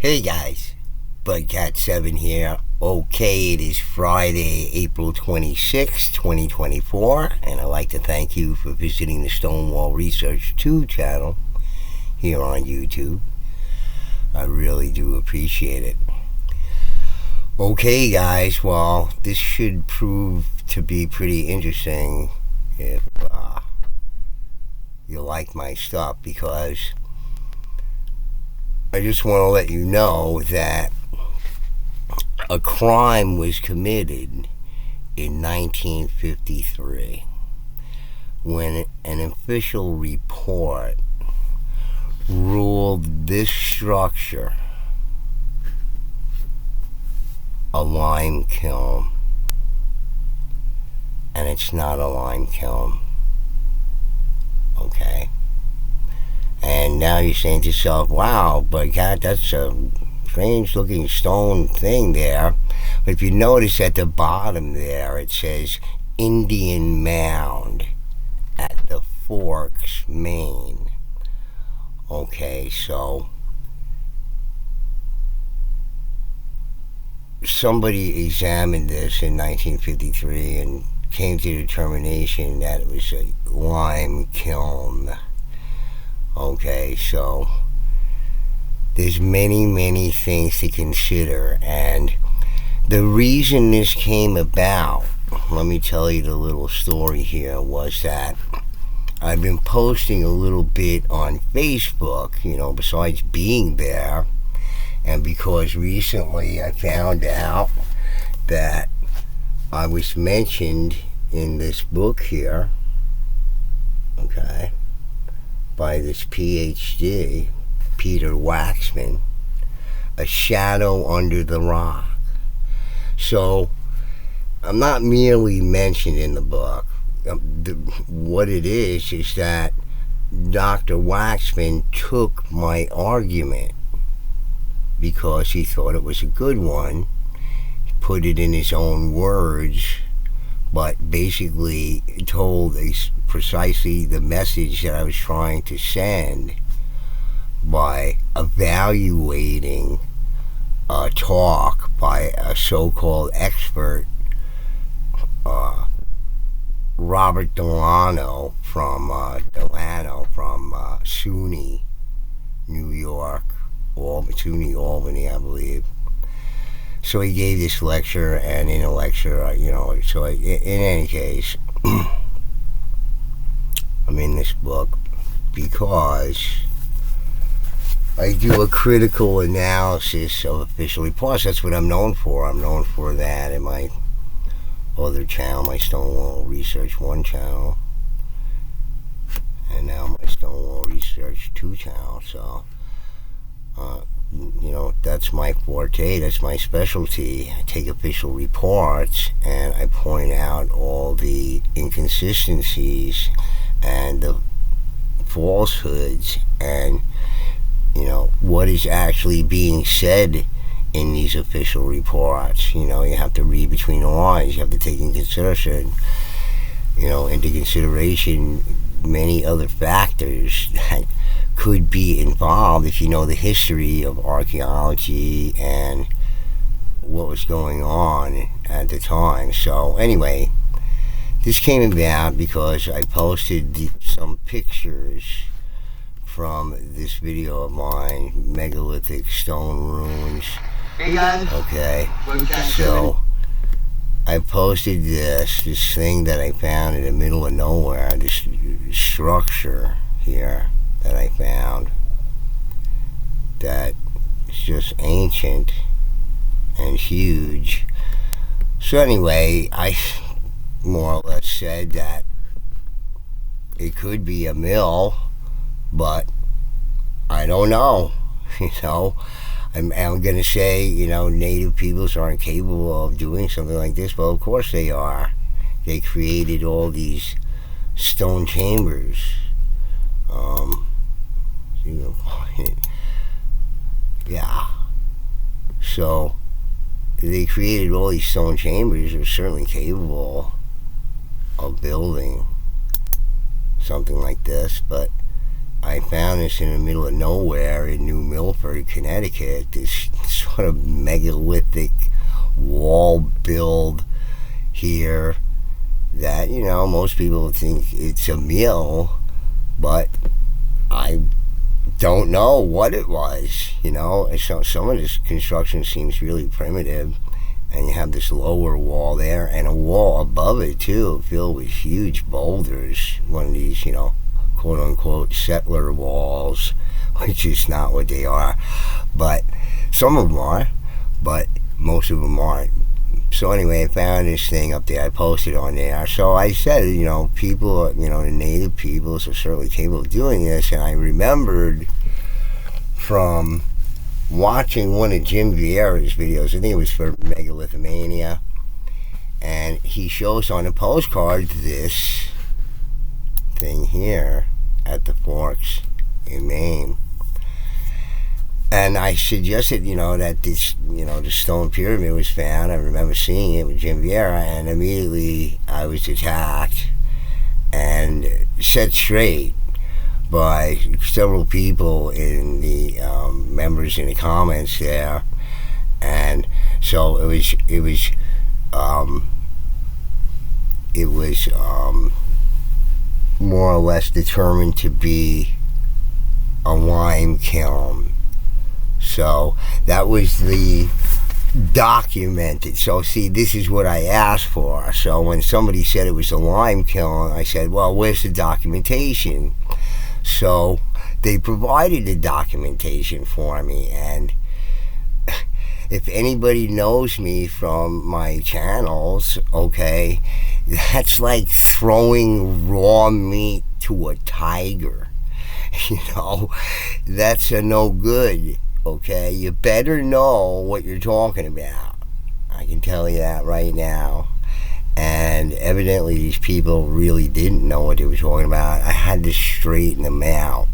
Hey guys, Budcat7 here. Okay, it is Friday, April 26, 2024, and I'd like to thank you for visiting the Stonewall Research 2 channel here on YouTube. I really do appreciate it. Okay guys, well, this should prove to be pretty interesting if you like my stuff, because I just want to let you know that a crime was committed in 1953 when an official report ruled this structure a lime kiln, and it's not a lime kiln. Okay? And now you're saying to yourself, wow, but God, that's a strange looking stone thing there. But if you notice at the bottom there, it says Indian Mound at the Forks, Maine. Okay, so somebody examined this in 1953 and came to the determination that it was a lime kiln. Okay, so there's many things to consider, and the reason this came about, let me tell you the little story here, was that I've been posting a little bit on Facebook, besides being there, and because recently I found out that I was mentioned in this book here, okay, by this PhD, Peter Waxman, A Shadow Under the Rock. So I'm not merely mentioned in the book. What it is that Dr. Waxman took my argument because he thought it was a good one. He put it in his own words, but basically told precisely the message that I was trying to send by evaluating a talk by a so-called expert, Robert Delano from SUNY, New York, SUNY Albany, I believe. So he gave this lecture, and in a lecture, in any case, I'm in this book because I do a critical analysis of official reports. That's what I'm known for. I'm known for that in my other channel, my Stonewall Research 1 channel, and now my Stonewall Research 2 channel. So, that's my forte, that's my specialty. I take official reports and I point out all the inconsistencies and the falsehoods and what is actually being said in these official reports. You have to read between the lines. You have to take into consideration many other factors that could be involved if you know the history of archaeology and what was going on at the time. So anyway, this came about because I posted some pictures from this video of mine, megalithic stone ruins. Hey guys. Okay, so I posted this thing that I found in the middle of nowhere, this structure here that I found that is just ancient and huge. So anyway, I more or less said that it could be a mill, but I don't know. I'm going to say, native peoples aren't capable of doing something like this. Well, of course they are. They created all these stone chambers. Yeah. So they created all these stone chambers. They're certainly capable of building something like this, but I found this in the middle of nowhere in New Milford, Connecticut. This sort of megalithic wall build here that, most people think it's a mill, but I don't know what it was. So some of this construction seems really primitive, and you have this lower wall there and a wall above it too, filled with huge boulders. One of these, quote unquote settler walls, which is not what they are, but some of them are, but most of them aren't. So anyway, I found this thing up there. I posted on there. So I said, people, the native peoples are certainly capable of doing this. And I remembered from watching one of Jim Vieira's videos, I think it was for Megalithomania, and he shows on a postcard this thing here at the Forks in Maine. And I suggested, that this, the stone pyramid was found. I remember seeing it with Jim Vieira, and immediately I was attacked and set straight by several people in the members in the comments there. And so it was more or less determined to be a lime kiln. So that was the documented. So see, this is what I asked for. So when somebody said it was a lime kiln, I said, well, where's the documentation? So they provided the documentation for me, and if anybody knows me from my channels, okay, that's like throwing raw meat to a tiger. That's a no good. Okay, you better know what you're talking about. I can tell you that right now. And evidently these people really didn't know what they were talking about. I had to straighten them out.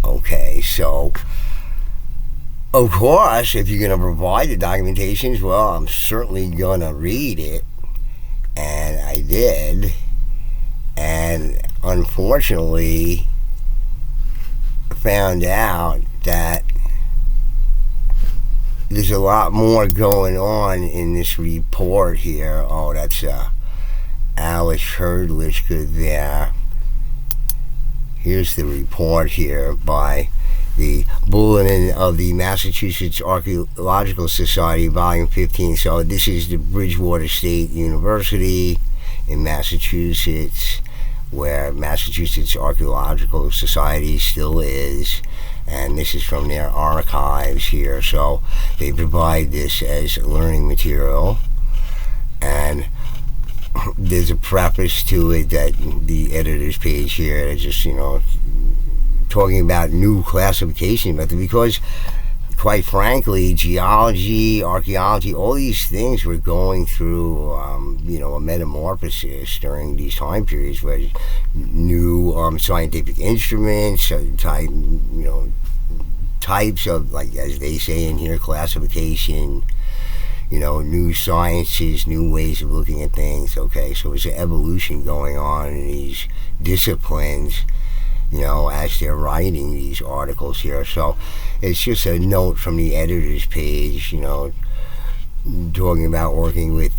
Okay, so of course, if you're going to provide the documentations, well, I'm certainly going to read it. And I did. And unfortunately found out that there's a lot more going on in this report here. Oh, that's Alice Herdlichka there. Here's the report here by the Bulletin of the Massachusetts Archaeological Society, Volume 15. So this is the Bridgewater State University in Massachusetts, where Massachusetts Archaeological Society still is. And this is from their archives here. So they provide this as learning material, and there's a preface to it that the editor's page here is just talking about new classification method, because quite frankly geology, archaeology, all these things were going through a metamorphosis during these time periods, where new scientific instruments, types of, like as they say in here, classification, new sciences, new ways of looking at things. Okay, so there's an evolution going on in these disciplines, as they're writing these articles here. So it's just a note from the editor's page, talking about working with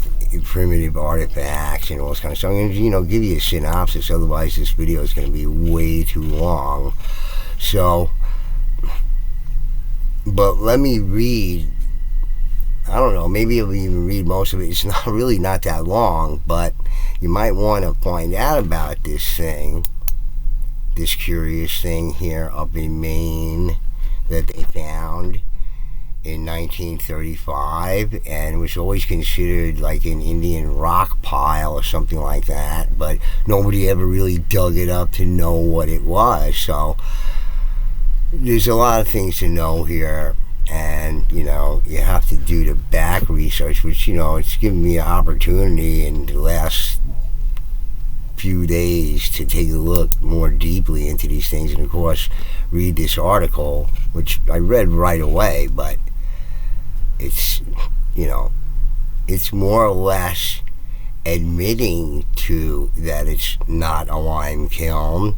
primitive artifacts and all this kind of stuff. I'm going to, give you a synopsis, otherwise this video is going to be way too long. So, but let me read, I don't know, maybe I'll even read most of it. It's not that long, but you might want to find out about this thing, this curious thing here up in Maine that they found in 1935, and it was always considered like an Indian rock pile or something like that, but nobody ever really dug it up to know what it was. So there's a lot of things to know here, and you have to do the back research, which it's given me an opportunity in the last few days to take a look more deeply into these things, and of course read this article, which I read right away, but it's it's more or less admitting to that it's not a lime kiln,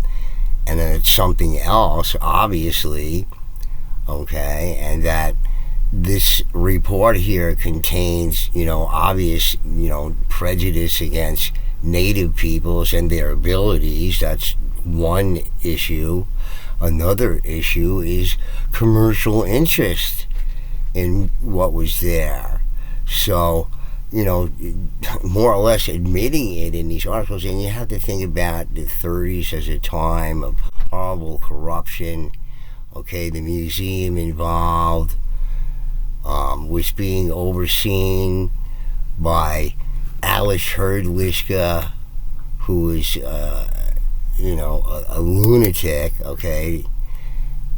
and then it's something else, obviously, okay, and that this report here contains, obvious, prejudice against native peoples and their abilities. That's one issue. Another issue is commercial interest in what was there. So, more or less admitting it in these articles. And you have to think about the 30s as a time of horrible corruption. Okay, the museum involved was being overseen by Alice Herdliska, who was, a lunatic. Okay,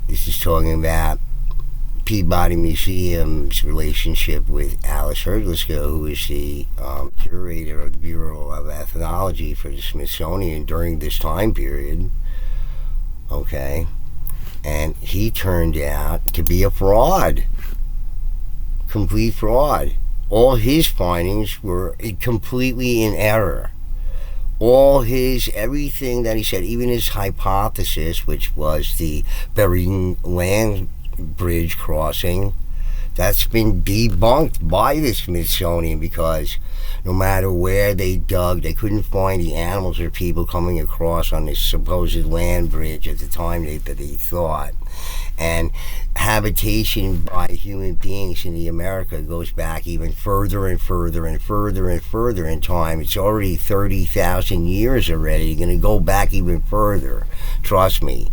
this is talking about Peabody Museum's relationship with Alice Herdliska, who is the curator of the Bureau of Ethnology for the Smithsonian during this time period. Okay, and he turned out to be a fraud. Complete fraud. All his findings were completely in error. Everything that he said, even his hypothesis, which was the Bering land bridge crossing, that's been debunked by the Smithsonian, because no matter where they dug, they couldn't find the animals or people coming across on this supposed land bridge at the time that they thought. And habitation by human beings in the America goes back even further and further and further and further in time. It's already 30,000 years already. You're going to go back even further. Trust me.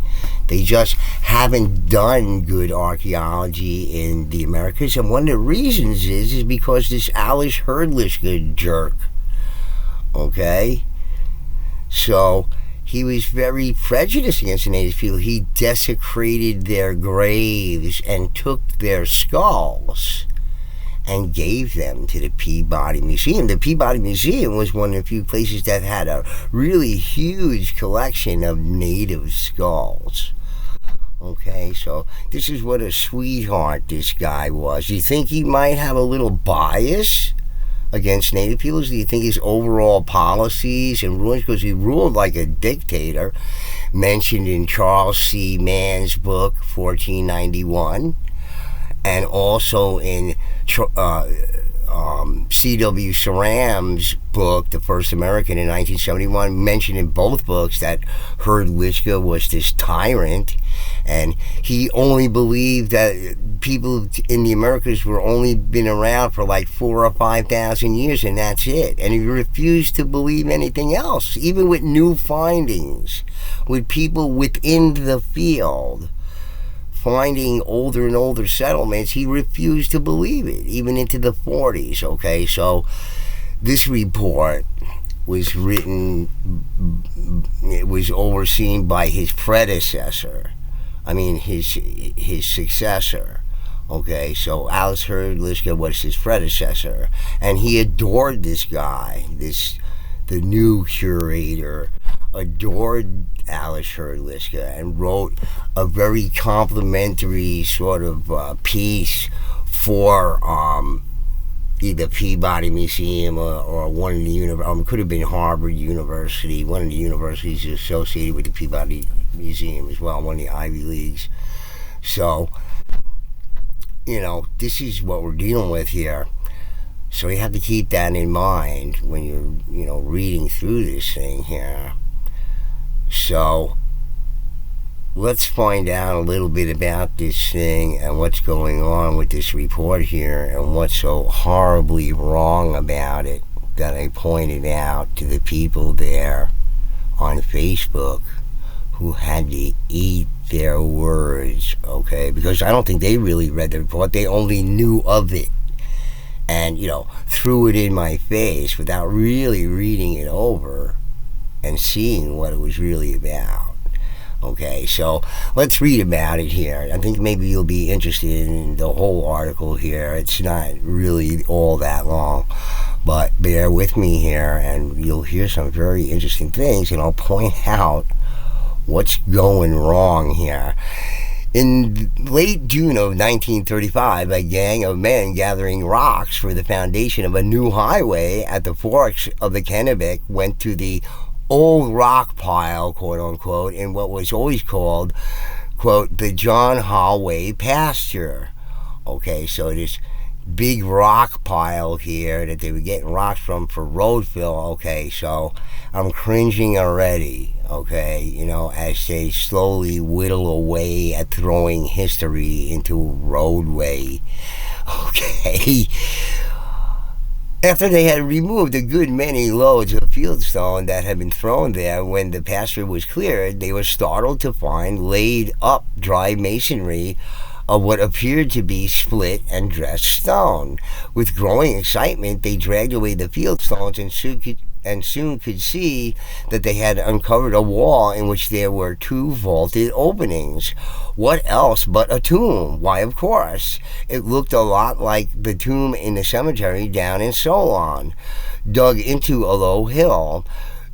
They just haven't done good archaeology in the Americas. And one of the reasons is because this Alice Herdliska jerk. Okay? So he was very prejudiced against the native people. He desecrated their graves and took their skulls and gave them to the Peabody Museum. The Peabody Museum was one of the few places that had a really huge collection of native skulls. Okay, so this is what a sweetheart this guy was. Do you think he might have a little bias against native peoples? Do you think his overall policies and rulings, because he ruled like a dictator, mentioned in Charles C. Mann's book 1491, and also in C.W. Saram's book, The First American, in 1971, mentioned in both books that Herdliska was this tyrant, and he only believed that people in the Americas were only been around for like 4,000 or 5,000 years, and that's it. And he refused to believe anything else, even with new findings, with people within the field finding older and older settlements. He refused to believe it, even into the 40s. Okay, so this report was written, it was overseen by his predecessor. I mean, his successor. Okay, so Alice Herdliska was his predecessor, and he adored this guy. The new curator adored Alice Herdliska and wrote a very complimentary sort of piece for either Peabody Museum or one of the could have been Harvard University, one of the universities associated with the Peabody Museum as well, one of the Ivy Leagues. So, this is what we're dealing with here. So you have to keep that in mind when you're, reading through this thing here. So let's find out a little bit about this thing and what's going on with this report here and what's so horribly wrong about it that I pointed out to the people there on Facebook who had to eat their words, okay? Because I don't think they really read the report. They only knew of it and, threw it in my face without really reading it over and seeing what it was really about. Okay, so let's read about it here. I think maybe you'll be interested in the whole article here. It's not really all that long, but bear with me here and you'll hear some very interesting things, and I'll point out what's going wrong here. In late June of 1935, a gang of men gathering rocks for the foundation of a new highway at the forks of the Kennebec went to the old rock pile, quote unquote, in what was always called, quote, the John Holloway pasture. Okay, so this big rock pile here that they were getting rocks from for road fill. Okay, so I'm cringing already. Okay, as they slowly whittle away at throwing history into roadway. Okay. After they had removed a good many loads of fieldstone that had been thrown there when the pasture was cleared, they were startled to find laid up dry masonry of what appeared to be split and dressed stone. With growing excitement, they dragged away the fieldstones and soon could see that they had uncovered a wall in which there were two vaulted openings. What else but a tomb? Why, of course. It looked a lot like the tomb in the cemetery down in Solon, dug into a low hill.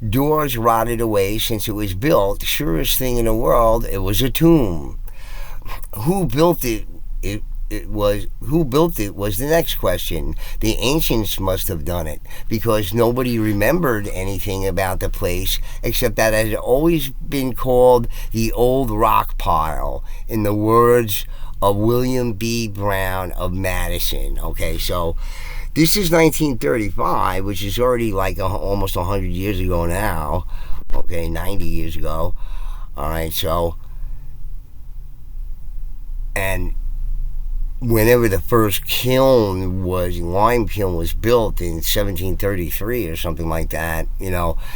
Doors rotted away since it was built. Surest thing in the world, it was a tomb. Who built it? Who built it was the next question. The ancients must have done it, because nobody remembered anything about the place except that it had always been called the Old Rock Pile, in the words of William B. Brown of Madison. Okay, so this is 1935, which is already like almost 100 years ago now. Okay, 90 years ago. All right, so, and whenever the first lime kiln was built in 1733 or something like that,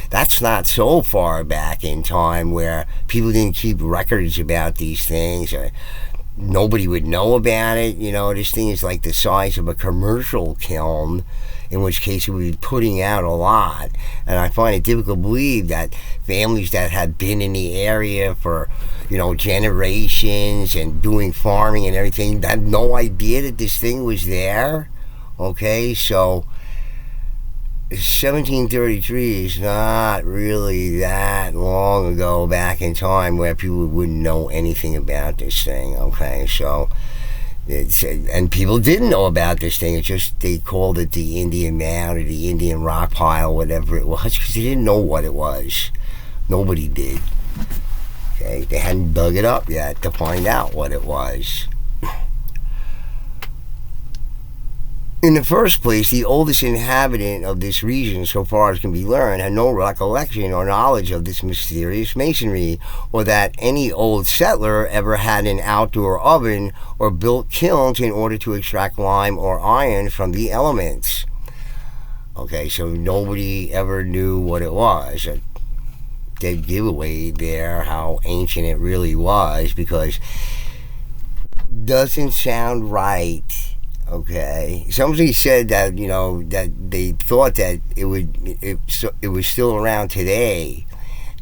that's not so far back in time where people didn't keep records about these things, or nobody would know about it. This thing is like the size of a commercial kiln, in which case it would be putting out a lot. And I find it difficult to believe that families that had been in the area for, generations and doing farming and everything, had no idea that this thing was there. Okay, so 1733 is not really that long ago back in time where people wouldn't know anything about this thing. Okay, so and people didn't know about this thing. It's just they called it the Indian Mound or the Indian Rock Pile, whatever it was, because they didn't know what it was. Nobody did. Okay, they hadn't dug it up yet to find out what it was. In the first place, the oldest inhabitant of this region, so far as can be learned, had no recollection or knowledge of this mysterious masonry, or that any old settler ever had an outdoor oven or built kilns in order to extract lime or iron from the elements. Okay, so nobody ever knew what it was. A dead giveaway there, how ancient it really was, because it doesn't sound right. Okay, somebody said that that they thought that it was still around today,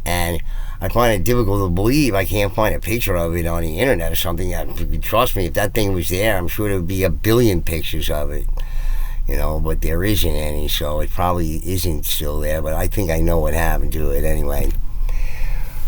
and I find it difficult to believe. I can't find a picture of it on the internet or something. Trust me, if that thing was there, I'm sure there would be a billion pictures of it. But there isn't any, so it probably isn't still there. But I think I know what happened to it anyway.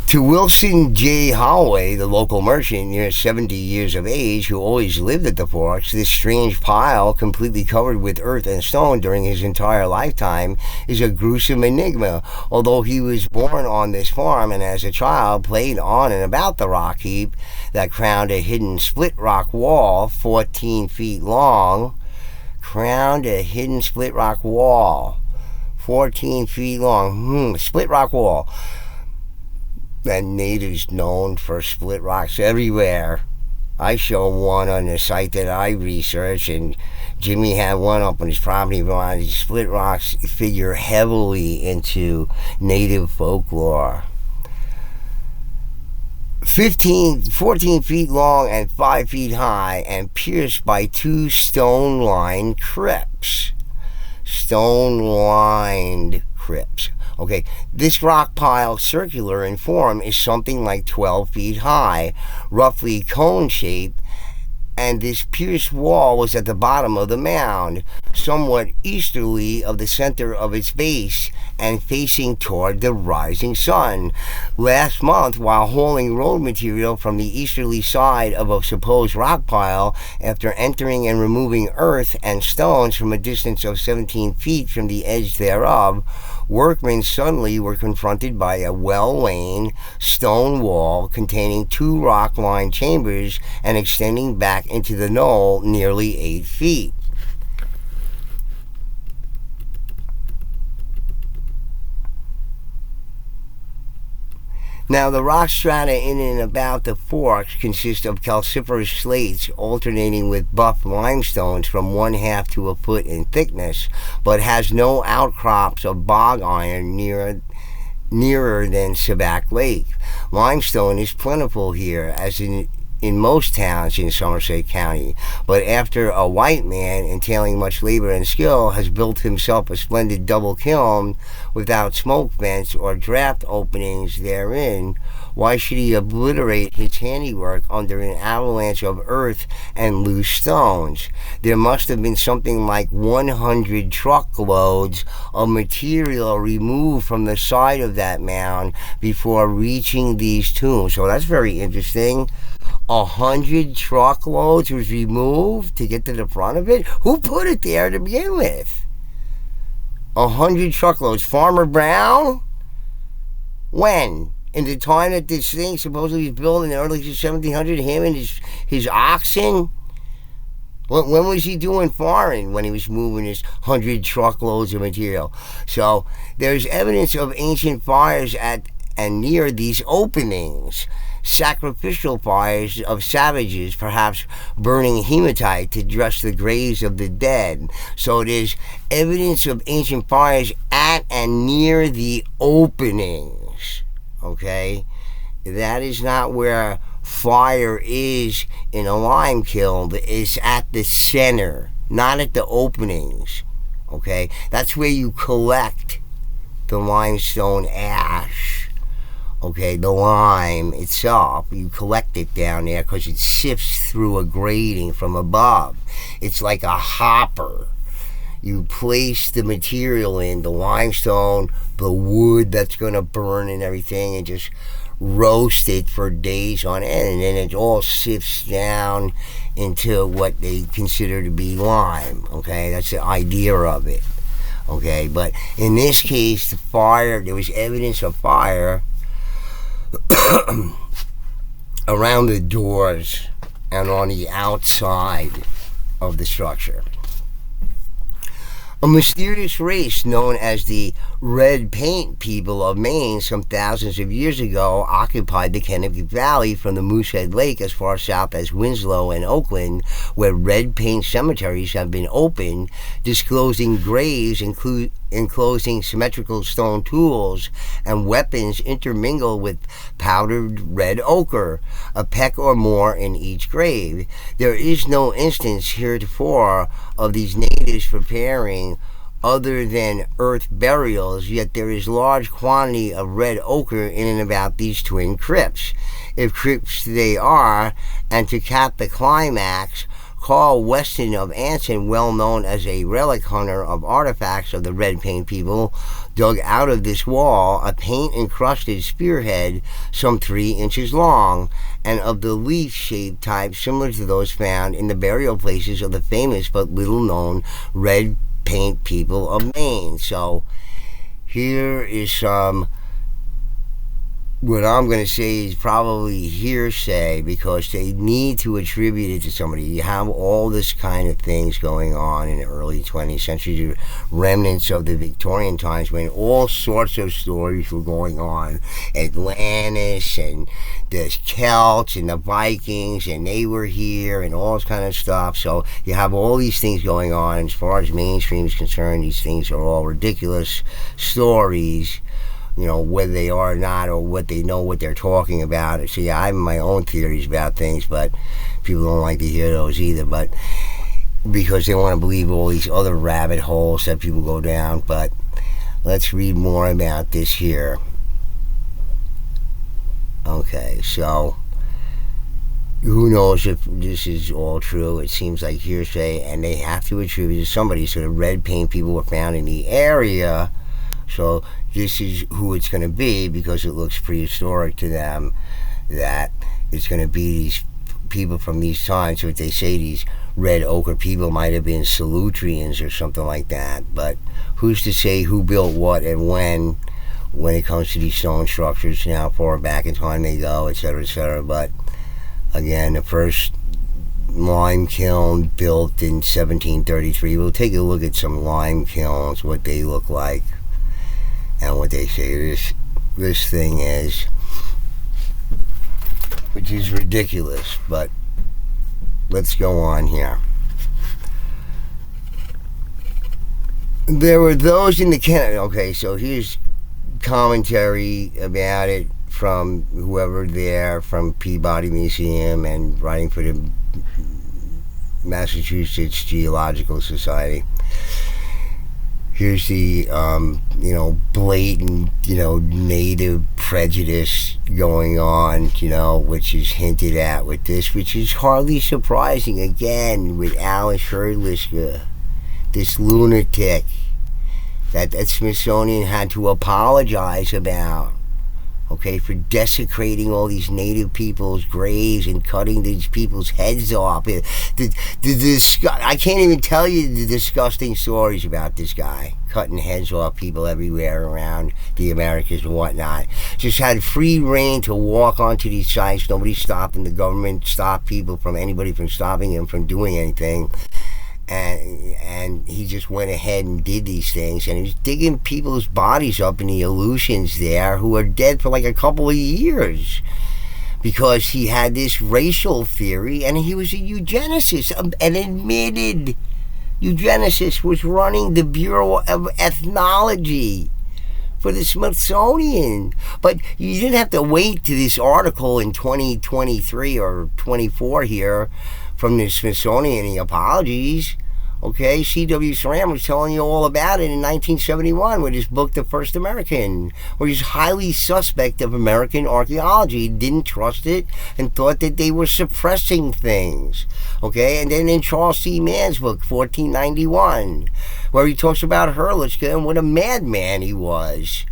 To Wilson J. Holloway, the local merchant near 70 years of age who always lived at the Forks, this strange pile, completely covered with earth and stone during his entire lifetime, is a gruesome enigma. Although he was born on this farm and as a child played on and about the rock heap that crowned a hidden split rock wall 14 feet long, 14 feet long, split rock wall. And natives known for split rocks everywhere. I show one on the site that I researched, and Jimmy had one up on his property. These split rocks figure heavily into native folklore. 14 feet long and 5 feet high, and pierced by two stone-lined crypts. Stone-lined crypts. Okay, this rock pile, circular in form, is something like 12 feet high, roughly cone-shaped, and this pierced wall was at the bottom of the mound, somewhat easterly of the center of its base and facing toward the rising sun. Last month, while hauling road material from the easterly side of a supposed rock pile, after entering and removing earth and stones from a distance of 17 feet from the edge thereof, workmen suddenly were confronted by a well-laid stone wall containing 2 rock-lined chambers and extending back into the knoll nearly 8 feet. Now, the rock strata in and about the forks consist of calciferous slates alternating with buff limestones from 1/2 to a foot in thickness, but has no outcrops of bog iron nearer than Sabac Lake. Limestone is plentiful here, as in most towns in Somerset County, but after a white man, entailing much labor and skill, has built himself a splendid double kiln without smoke vents or draft openings therein, why should he obliterate his handiwork under an avalanche of earth and loose stones? There must have been something like 100 truckloads of material removed from the side of that mound before reaching these tombs. So that's very interesting. 100 truckloads was removed to get to the front of it? Who put it there to begin with? 100 truckloads. Farmer Brown? When? In the time that this thing supposedly was built in the early 1700s, him and his oxen? When was he doing farming? When he was moving his 100 truckloads of material. So there's evidence of ancient fires at and near these openings. Sacrificial fires of savages, perhaps burning hematite to dress the graves of the dead. So there's evidence of ancient fires at and near the openings. Okay? That is not where fire is in a lime kiln. It's at the center, not at the openings. Okay? That's where you collect the limestone ash. Okay, the lime itself, you collect it down there because it sifts through a grating from above. It's like a hopper. You place the material in, the limestone, the wood that's going to burn and everything, and just roast it for days on end. And then it all sifts down into what they consider to be lime. Okay, that's the idea of it. Okay, but in this case, the fire, there was evidence of fire around the doors and on the outside of the structure. A mysterious race known as the Red Paint people of Maine some thousands of years ago occupied the Kennebec Valley from the Moosehead Lake as far south as Winslow and Oakland, where red paint cemeteries have been opened, disclosing graves enclosing symmetrical stone tools and weapons intermingled with powdered red ochre, a peck or more in each grave. There is no instance heretofore of these natives preparing other than earth burials, yet there is large quantity of red ochre in and about these twin crypts. If crypts they are, and to cap the climax, Carl Weston of Anson, well known as a relic hunter of artifacts of the red paint people, dug out of this wall a paint-encrusted spearhead some 3 inches long, and of the leaf-shaped type similar to those found in the burial places of the famous but little-known red paint people of Maine. So here is some, what I'm going to say is probably hearsay, because they need to attribute it to somebody. You have all this kind of things going on in the early 20th century, remnants of the Victorian times when all sorts of stories were going on. Atlantis and the Celts and the Vikings, and they were here and all this kind of stuff. So you have all these things going on. As far as mainstream is concerned, these things are all ridiculous stories, you know, whether they are or not, or what they know what they're talking about. See, I have my own theories about things, but people don't like to hear those either, but because they want to believe all these other rabbit holes that people go down. But let's read more about this here. Okay, so who knows if this is all true? It seems like hearsay, and they have to attribute it to somebody. So the red paint people were found in the area. So this is who it's going to be because it looks prehistoric to them. That it's going to be these people from these times. So if they say these red ochre people might have been Salutrians or something like that. But who's to say who built what and when it comes to these stone structures and how far back in time they go, etc., etc. But again, the first lime kiln built in 1733. We'll take a look at some lime kilns, what they look like, and what they say this thing is, which is ridiculous. But let's go on here. There were those in the Canada. Okay, so here's commentary about it from whoever there from Peabody Museum and writing for the Massachusetts Geological Society. Here's the blatant native prejudice going on, which is hinted at with this, which is hardly surprising. Again, with Alice Herdliska, this lunatic that Smithsonian had to apologize about, okay, for desecrating all these native people's graves and cutting these people's heads off. I can't even tell you the disgusting stories about this guy cutting heads off people everywhere around the Americas and whatnot. Just had free reign to walk onto these sites. Nobody stopped him. The government stopped anybody from stopping him from doing anything. And he just went ahead and did these things, and he was digging people's bodies up in the Aleutians there who are dead for like a couple of years because he had this racial theory, and he was a eugenicist, an admitted eugenicist, was running the Bureau of Ethnology for the Smithsonian. But you didn't have to wait to this article in 2023 or 24 here from the Smithsonian, the apologies. Okay, C.W. Saran was telling you all about it in 1971 with his book, The First American, where he's highly suspect of American archaeology. He didn't trust it and thought that they were suppressing things. Okay, and then in Charles C. Mann's book, 1491, where he talks about Hurlitzka and what a madman he was.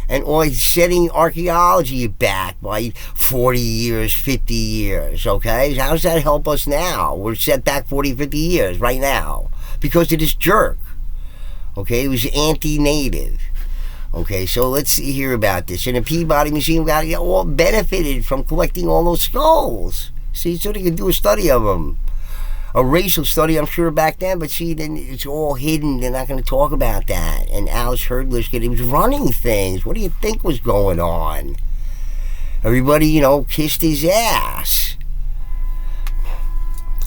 And always setting archaeology back by 40 years, 50 years, okay? How does that help us now? We're set back 40, 50 years right now because of this jerk, okay? He was anti-native, okay? So let's hear about this. And the Peabody Museum got all benefited from collecting all those skulls. See, so they could do a study of them. A racial study, I'm sure, back then, but see, then it's all hidden. They're not going to talk about that. And Alice Herdliska, he was running things. What do you think was going on? Everybody, kissed his ass.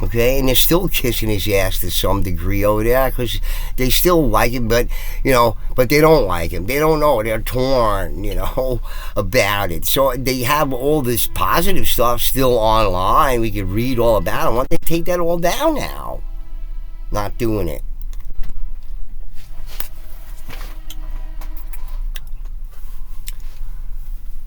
Okay, and they're still kissing his ass to some degree over there because they still like him, but they don't like him. They don't know. They're torn, about it. So they have all this positive stuff still online. We could read all about it. Why don't they take that all down now? Not doing it.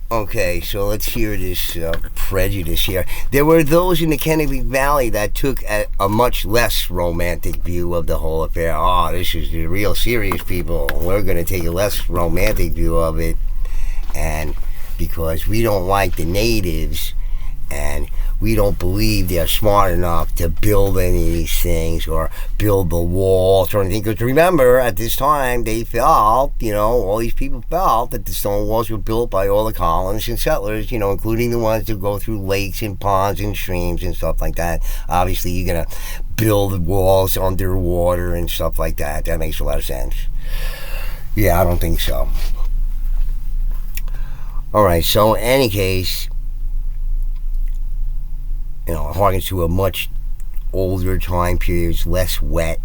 Okay, so let's hear this prejudice here. There were those in the Kennebec Valley that took a much less romantic view of the whole affair. Oh, this is the real serious people. We're going to take a less romantic view of it, and because we don't like the natives, and we don't believe they're smart enough to build any of these things or build the walls or anything. Because remember, at this time, they felt, all these people felt that the stone walls were built by all the colonists and settlers, including the ones that go through lakes and ponds and streams and stuff like that. Obviously, you're going to build walls underwater and stuff like that. That makes a lot of sense. Yeah, I don't think so. All right, so in any case, it harkens to a much older time period. It's less wet.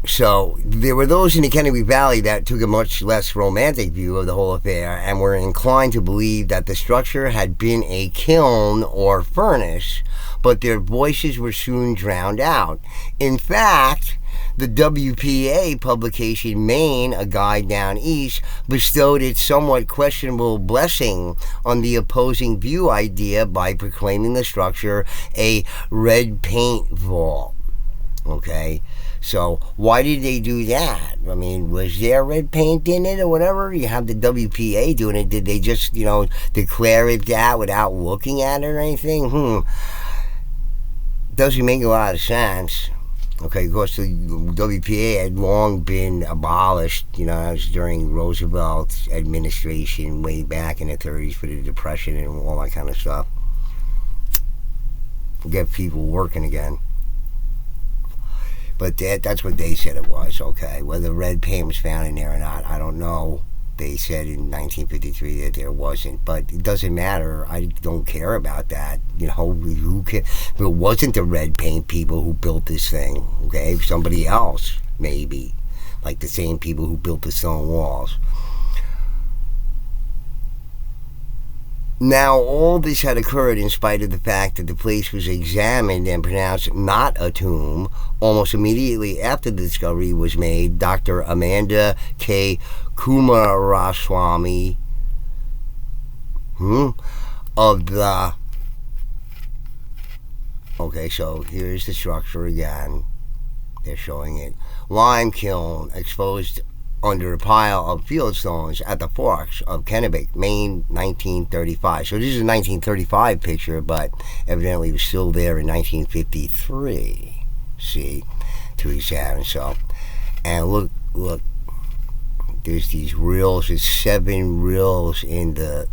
So there were those in the Kennebec Valley that took a much less romantic view of the whole affair and were inclined to believe that the structure had been a kiln or furnace, but their voices were soon drowned out. In fact, The WPA publication Maine, A Guide Down East, bestowed its somewhat questionable blessing on the opposing view idea by proclaiming the structure a red paint vault. Okay, so why did they do that? I mean, was there red paint in it or whatever? You have the WPA doing it. Did they just, declare it that without looking at it or anything? Doesn't make a lot of sense. Okay, of course, the WPA had long been abolished. It was during Roosevelt's administration way back in the 30s for the Depression and all that kind of stuff. Get people working again. But that's what they said it was, okay. Whether red paint was found in there or not, I don't know. They said in 1953 that there wasn't, but it doesn't matter. I don't care about that. Who cares? If it wasn't the red paint people who built this thing, okay, somebody else, maybe. Like the same people who built the stone walls. Now, all this had occurred in spite of the fact that the place was examined and pronounced not a tomb. Almost immediately after the discovery was made, Dr. Amanda K. Kumaraswamy of the... Okay, so here's the structure again. They're showing it. Lime kiln exposed under a pile of fieldstones at the Forks of Kennebec, Maine, 1935. So this is a 1935 picture, but evidently it was still there in 1953. See, to examine. So, and look, there's these rills. There's 7 rills in the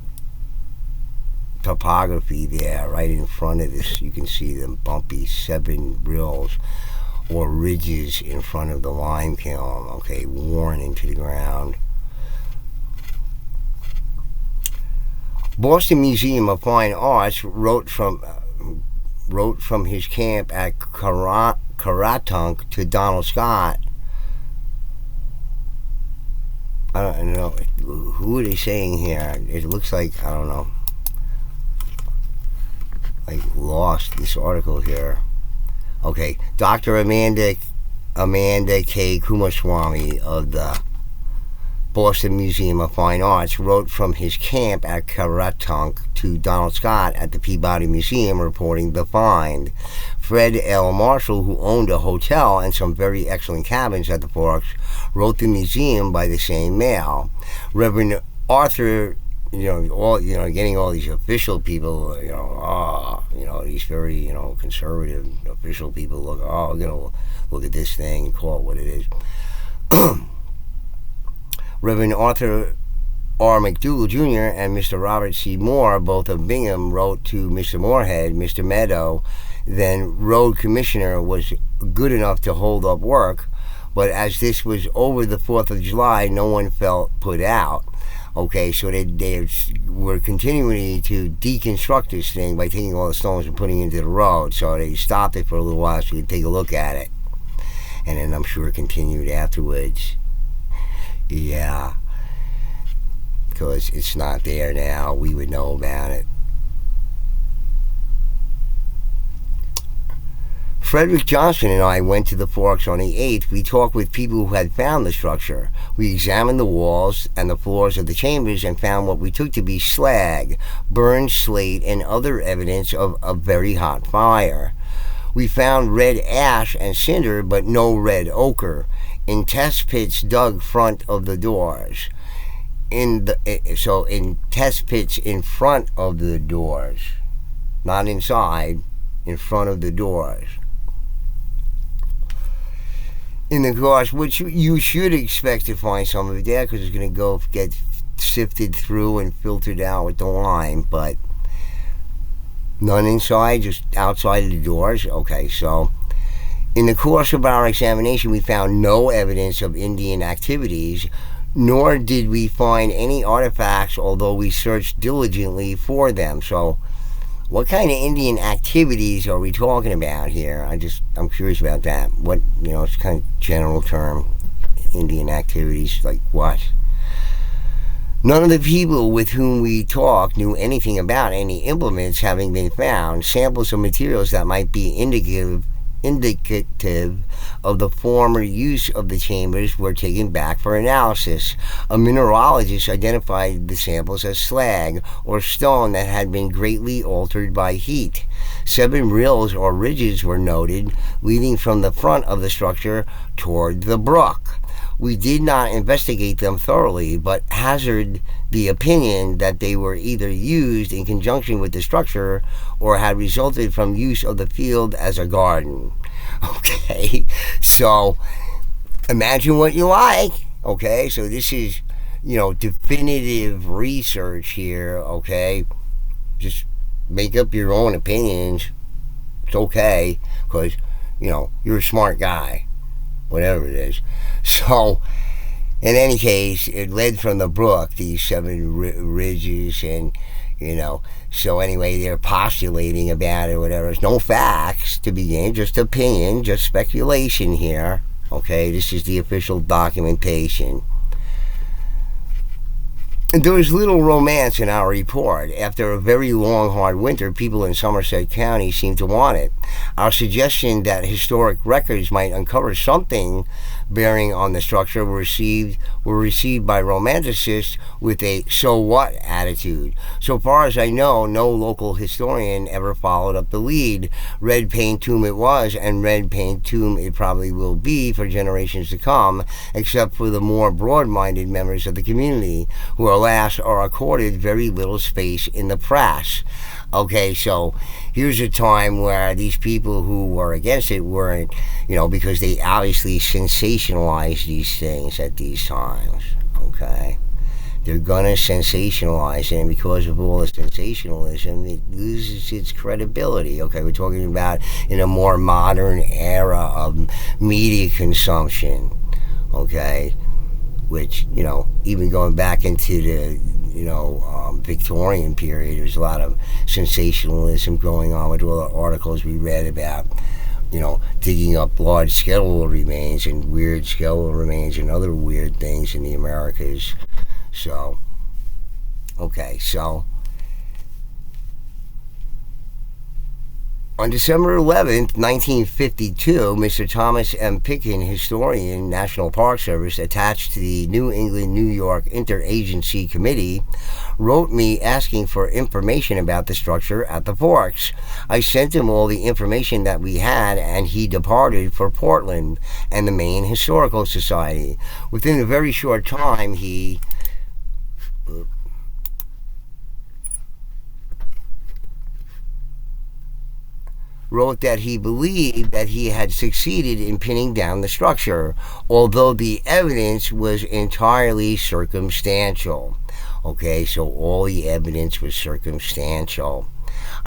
topography there, right in front of this. You can see them bumpy 7 rills or ridges in front of the lime kiln, okay, worn into the ground. Boston Museum of Fine Arts wrote from his camp at Caratunk to Donald Scott. I don't know, who are they saying here? It looks like, I don't know, like lost this article here. Okay, Dr. Amanda K. Kumaraswamy of the Boston Museum of Fine Arts wrote from his camp at Caratunk to Donald Scott at the Peabody Museum reporting the find. Fred L. Marshall, who owned a hotel and some very excellent cabins at the Forks, wrote the museum by the same mail. Reverend Arthur, getting all these official people, these very, conservative official people look at this thing and call it what it is. Reverend Arthur R. McDougall Jr. and Mr. Robert C. Moore, both of Bingham, wrote to Mr. Moorhead. Mr. Meadow, then road commissioner, was good enough to hold up work, but as this was over the 4th of July, no one felt put out. Okay, so they were continuing to deconstruct this thing by taking all the stones and putting it into the road. So they stopped it for a little while so you could take a look at it. And then I'm sure it continued afterwards. Yeah. Because it's not there now. We would know about it. Frederick Johnson and I went to the Forks on the 8th. We talked with people who had found the structure. We examined the walls and the floors of the chambers and found what we took to be slag, burned slate, and other evidence of a very hot fire. We found red ash and cinder, but no red ochre, in test pits dug front of the doors. In test pits in front of the doors, not inside, in front of the doors. In the course, which you should expect to find some of it there, because it's going to go get sifted through and filtered out with the lime, but none inside, just outside of the doors. Okay, so in the course of our examination, we found no evidence of Indian activities, nor did we find any artifacts, although we searched diligently for them. So what kind of Indian activities are we talking about here? I'm curious about that. What, it's kind of general term, Indian activities, like what? None of the people with whom we talked knew anything about any implements having been found. Samples of materials that might be indicative indicative of the former use of the chambers were taken back for analysis. A mineralogist identified the samples as slag or stone that had been greatly altered by heat. 7 rills or ridges were noted, leading from the front of the structure toward the brook. We did not investigate them thoroughly, but hazard the opinion that they were either used in conjunction with the structure or had resulted from use of the field as a garden. Okay, so imagine what you like. Okay, so this is, definitive research here. Okay, just make up your own opinions. It's okay, because, you're a smart guy, whatever it is. So, in any case, it led from the brook, these 7 ridges, and, so anyway, they're postulating about it, whatever. There's no facts to begin, just opinion, just speculation here. Okay, this is the official documentation. There was little romance in our report. After a very long, hard winter, people in Somerset County seemed to want it. Our suggestion that historic records might uncover something bearing on the structure were received by romanticists with a "so what" attitude. So far as I know, no local historian ever followed up the lead. Red Paint Tomb it was, and Red Paint Tomb it probably will be for generations to come, except for the more broad-minded members of the community, who alas are accorded very little space in the press. Okay, so here's a time where these people who were against it weren't, because they obviously sensationalized these things at these times. Okay, they're gonna sensationalize it, and because of all the sensationalism, it loses its credibility. Okay, we're talking about in a more modern era of media consumption. Okay, which, even going back into the, Victorian period, there's a lot of sensationalism going on with all the articles we read about, digging up large skeletal remains and weird skeletal remains and other weird things in the Americas. So, okay, so on December 11th, 1952, Mr. Thomas M. Pitkin, historian, National Park Service, attached to the New England-New York Interagency Committee, wrote me asking for information about the structure at the Forks. I sent him all the information that we had, and he departed for Portland and the Maine Historical Society. Within a very short time, he wrote that he believed that he had succeeded in pinning down the structure, although the evidence was entirely circumstantial. Okay, so all the evidence was circumstantial.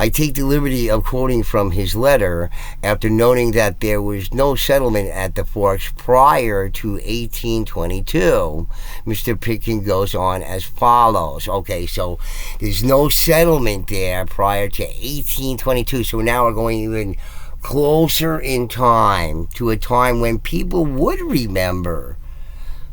I take the liberty of quoting from his letter after noting that there was no settlement at the Forks prior to 1822. Mr. Pitkin goes on as follows. Okay, so there's no settlement there prior to 1822. So now we're going even closer in time to a time when people would remember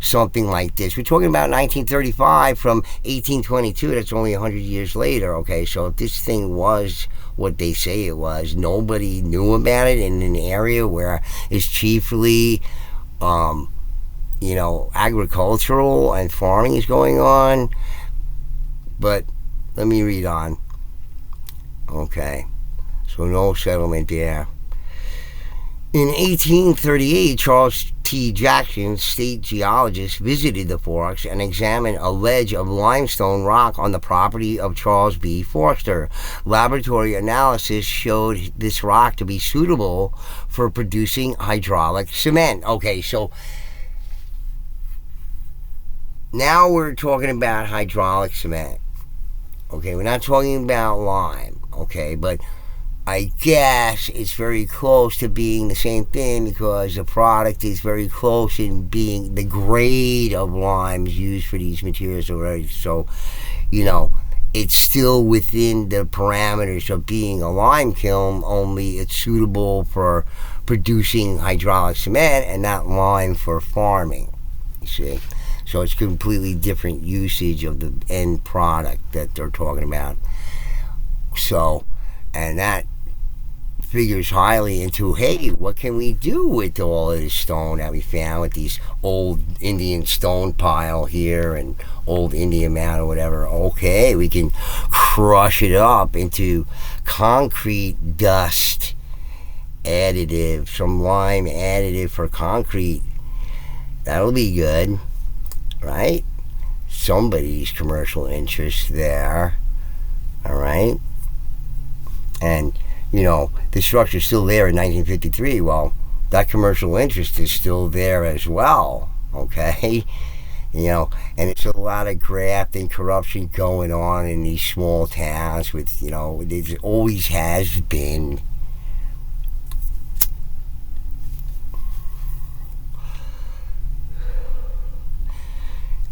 something like this. We're talking about 1935 from 1822. That's only 100 years later. Okay, so if this thing was what they say it was, nobody knew about it in an area where it's chiefly, agricultural and farming is going on. But let me read on. Okay, so no settlement there. In 1838, Charles T. Jackson, state geologist, visited the Forks and examined a ledge of limestone rock on the property of Charles B. Forster. Laboratory analysis showed this rock to be suitable for producing hydraulic cement. Okay, so now we're talking about hydraulic cement. Okay, we're not talking about lime. Okay, but I guess it's very close to being the same thing because the product is very close in being the grade of limes used for these materials already. So, it's still within the parameters of being a lime kiln, only it's suitable for producing hydraulic cement and not lime for farming. You see? So it's completely different usage of the end product that they're talking about. So, and that figures highly into, hey, what can we do with all of this stone that we found with these old Indian stone pile here and old Indian mound or whatever? Okay, we can crush it up into concrete dust additive, some lime additive for concrete. That'll be good, right? Somebody's commercial interest there, all right? And the structure's still there in 1953. Well, that commercial interest is still there as well, okay? And it's a lot of graft and corruption going on in these small towns with, it always has been.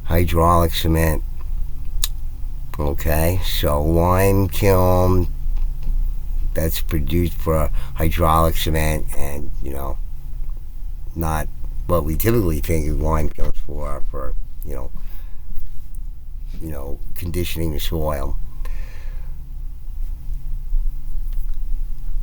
Hydraulic cement, okay? So lime kiln, that's produced for hydraulic cement, and not what we typically think of lime kilns for conditioning the soil.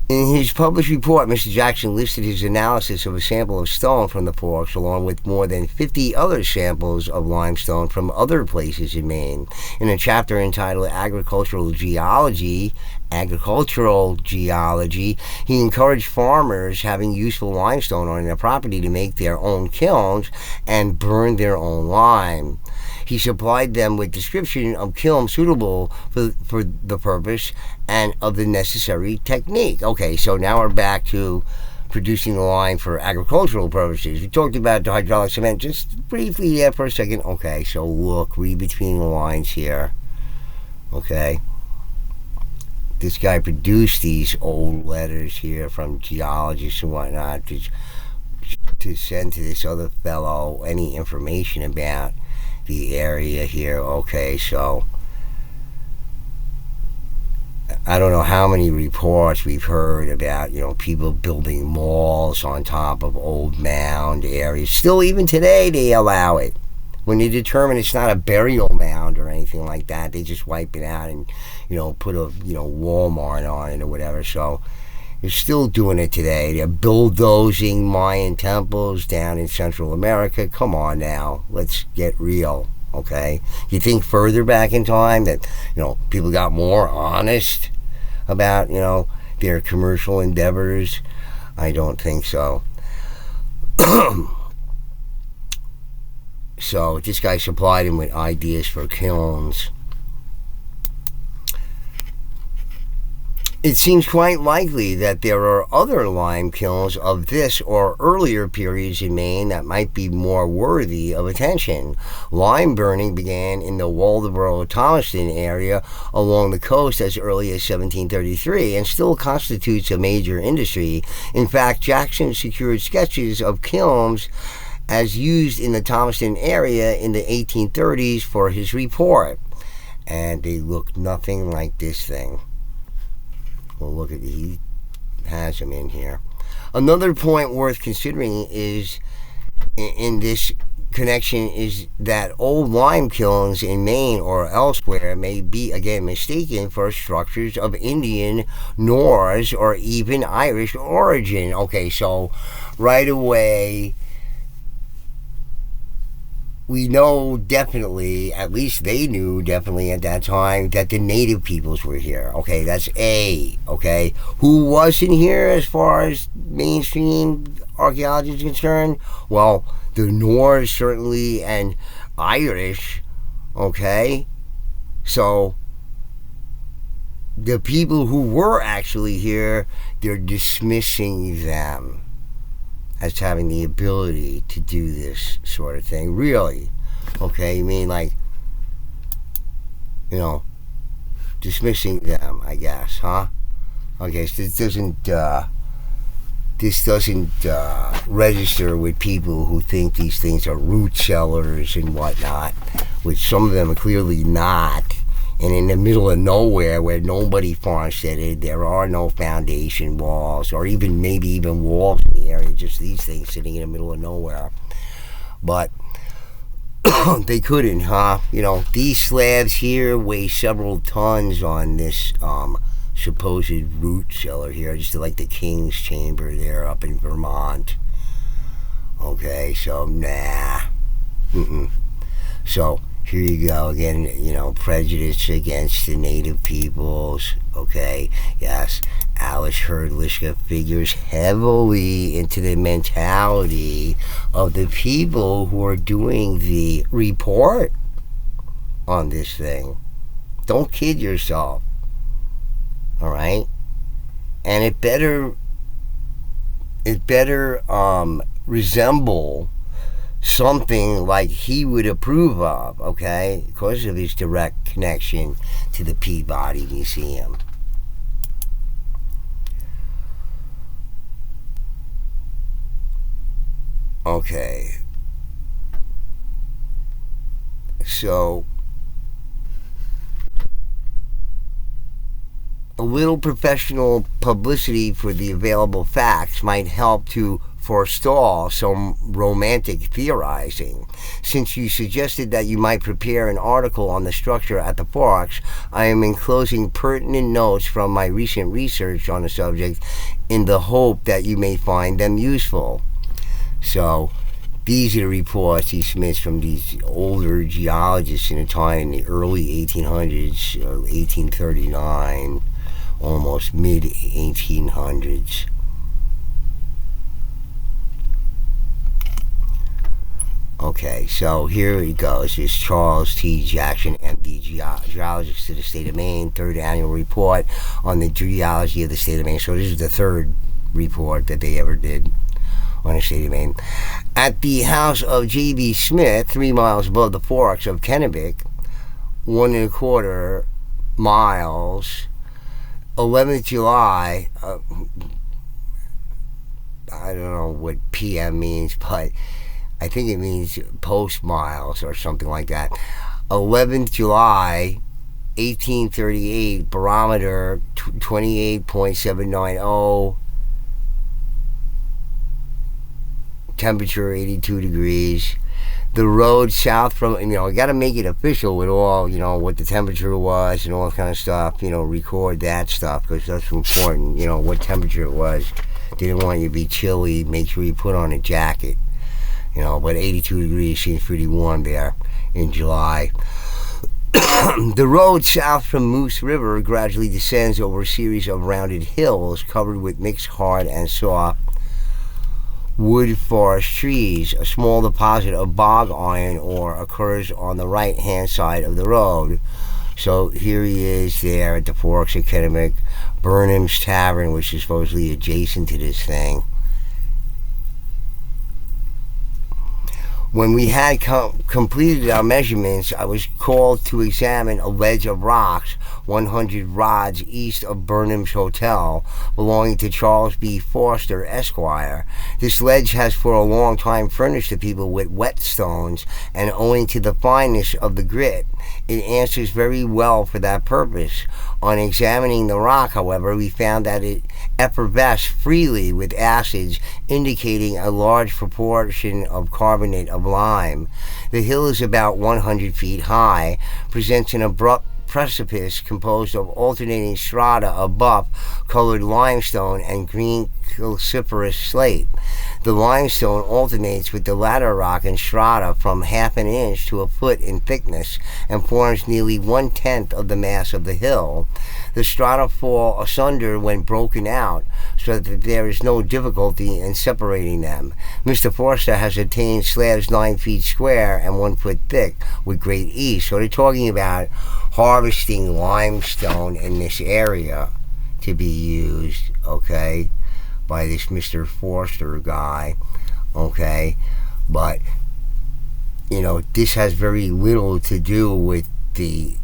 In his published report, Mr. Jackson listed his analysis of a sample of stone from the Forks along with more than 50 other samples of limestone from other places in Maine. In a chapter entitled Agricultural Geology, he encouraged farmers having useful limestone on their property to make their own kilns and burn their own lime. He supplied them with description of kilns suitable for the purpose and of the necessary technique. Okay, so now we're back to producing the lime for agricultural purposes. We talked about the hydraulic cement just briefly there for a second. Okay, so look, read between the lines here. Okay. This guy produced these old letters here from geologists and whatnot to send to this other fellow any information about the area here. Okay, so I don't know how many reports we've heard about, people building malls on top of old mound areas. Still, even today, they allow it. When they determine it's not a burial mound or anything like that, they just wipe it out and, put a, Walmart on it or whatever. So they're still doing it today. They're bulldozing Mayan temples down in Central America. Come on now. Let's get real, okay? You think further back in time that, people got more honest about, their commercial endeavors? I don't think so. So this guy supplied him with ideas for kilns. It seems quite likely that there are other lime kilns of this or earlier periods in Maine that might be more worthy of attention. Lime burning began in the Waldoboro-Thomaston area along the coast as early as 1733 and still constitutes a major industry. In fact, Jackson secured sketches of kilns as used in the Thomaston area in the 1830s for his report. And they look nothing like this thing. Well, look at he has them in here. Another point worth considering is in this connection is that old lime kilns in Maine or elsewhere may be again mistaken for structures of Indian, Norse, or even Irish origin. Okay, so right away we know definitely, at least they knew definitely at that time, that the native peoples were here. Okay, that's A. Okay, who wasn't here as far as mainstream archaeology is concerned? Well, the Norse certainly and Irish. Okay, so the people who were actually here, they're dismissing them as having the ability to do this sort of thing. Really? Okay, you mean like, dismissing them, I guess, huh? Okay, so this doesn't register with people who think these things are root cellars and whatnot, which some of them are clearly not. And in the middle of nowhere where nobody farmsteaded, there are no foundation walls or maybe even walls in the area, just these things sitting in the middle of nowhere. But they couldn't, huh? These slabs here weigh several tons on this supposed root cellar here, just like the King's Chamber there up in Vermont. Okay, so nah. So here you go again, prejudice against the native peoples. Okay, yes, Alice Herdliska figures heavily into the mentality of the people who are doing the report on this thing. Don't kid yourself. All right, and it better resemble something like he would approve of, okay, because of his direct connection to the Peabody Museum. Okay, so a little professional publicity for the available facts might help to forestall some romantic theorizing. Since you suggested that you might prepare an article on the structure at the Forks, I am enclosing pertinent notes from my recent research on the subject in the hope that you may find them useful. So, these are the reports he submits from these older geologists in a time in the early 1800s, 1839, almost mid-1800s. Okay, so here he goes. It's Charles T. Jackson, MD, geologist to the state of Maine, third annual report on the geology of the state of Maine. So this is the third report that they ever did on the state of Maine. At the house of J.B. Smith, 3 miles above the Forks of Kennebec, 1.25 miles, 11th July, I don't know what PM means, but I think it means post miles or something like that. 11th July, 1838, barometer 28.790, temperature 82 degrees. The road south from, I got to make it official with all, what the temperature was and all that kind of stuff, record that stuff because that's important, what temperature it was. They didn't want you to be chilly, make sure you put on a jacket. But 82 degrees seems pretty warm there in July. The road south from Moose River gradually descends over a series of rounded hills covered with mixed hard and soft wood forest trees. A small deposit of bog iron ore occurs on the right-hand side of the road. So here he is there at the Forks of Kennebec, Burnham's Tavern, which is supposedly adjacent to this thing. When we had completed our measurements, I was called to examine a ledge of rocks 100 rods east of Burnham's Hotel, belonging to Charles B. Forster, Esquire. This ledge has for a long time furnished the people with whetstones, and owing to the fineness of the grit, it answers very well for that purpose. On examining the rock, however, we found that it effervesced freely with acids, indicating a large proportion of carbonate of lime. The hill is about 100 feet high, presents an abrupt precipice composed of alternating strata of buff-colored limestone and green calciferous slate. The limestone alternates with the latter rock and strata from half an inch to a foot in thickness and forms nearly 1/10 of the mass of the hill. The strata fall asunder when broken out, so that there is no difficulty in separating them. Mr. Forster has obtained slabs 9 feet square and 1 foot thick with great ease. So they're talking about harvesting limestone in this area to be used, okay, by this Mr. Forster guy, okay, but this has very little to do with the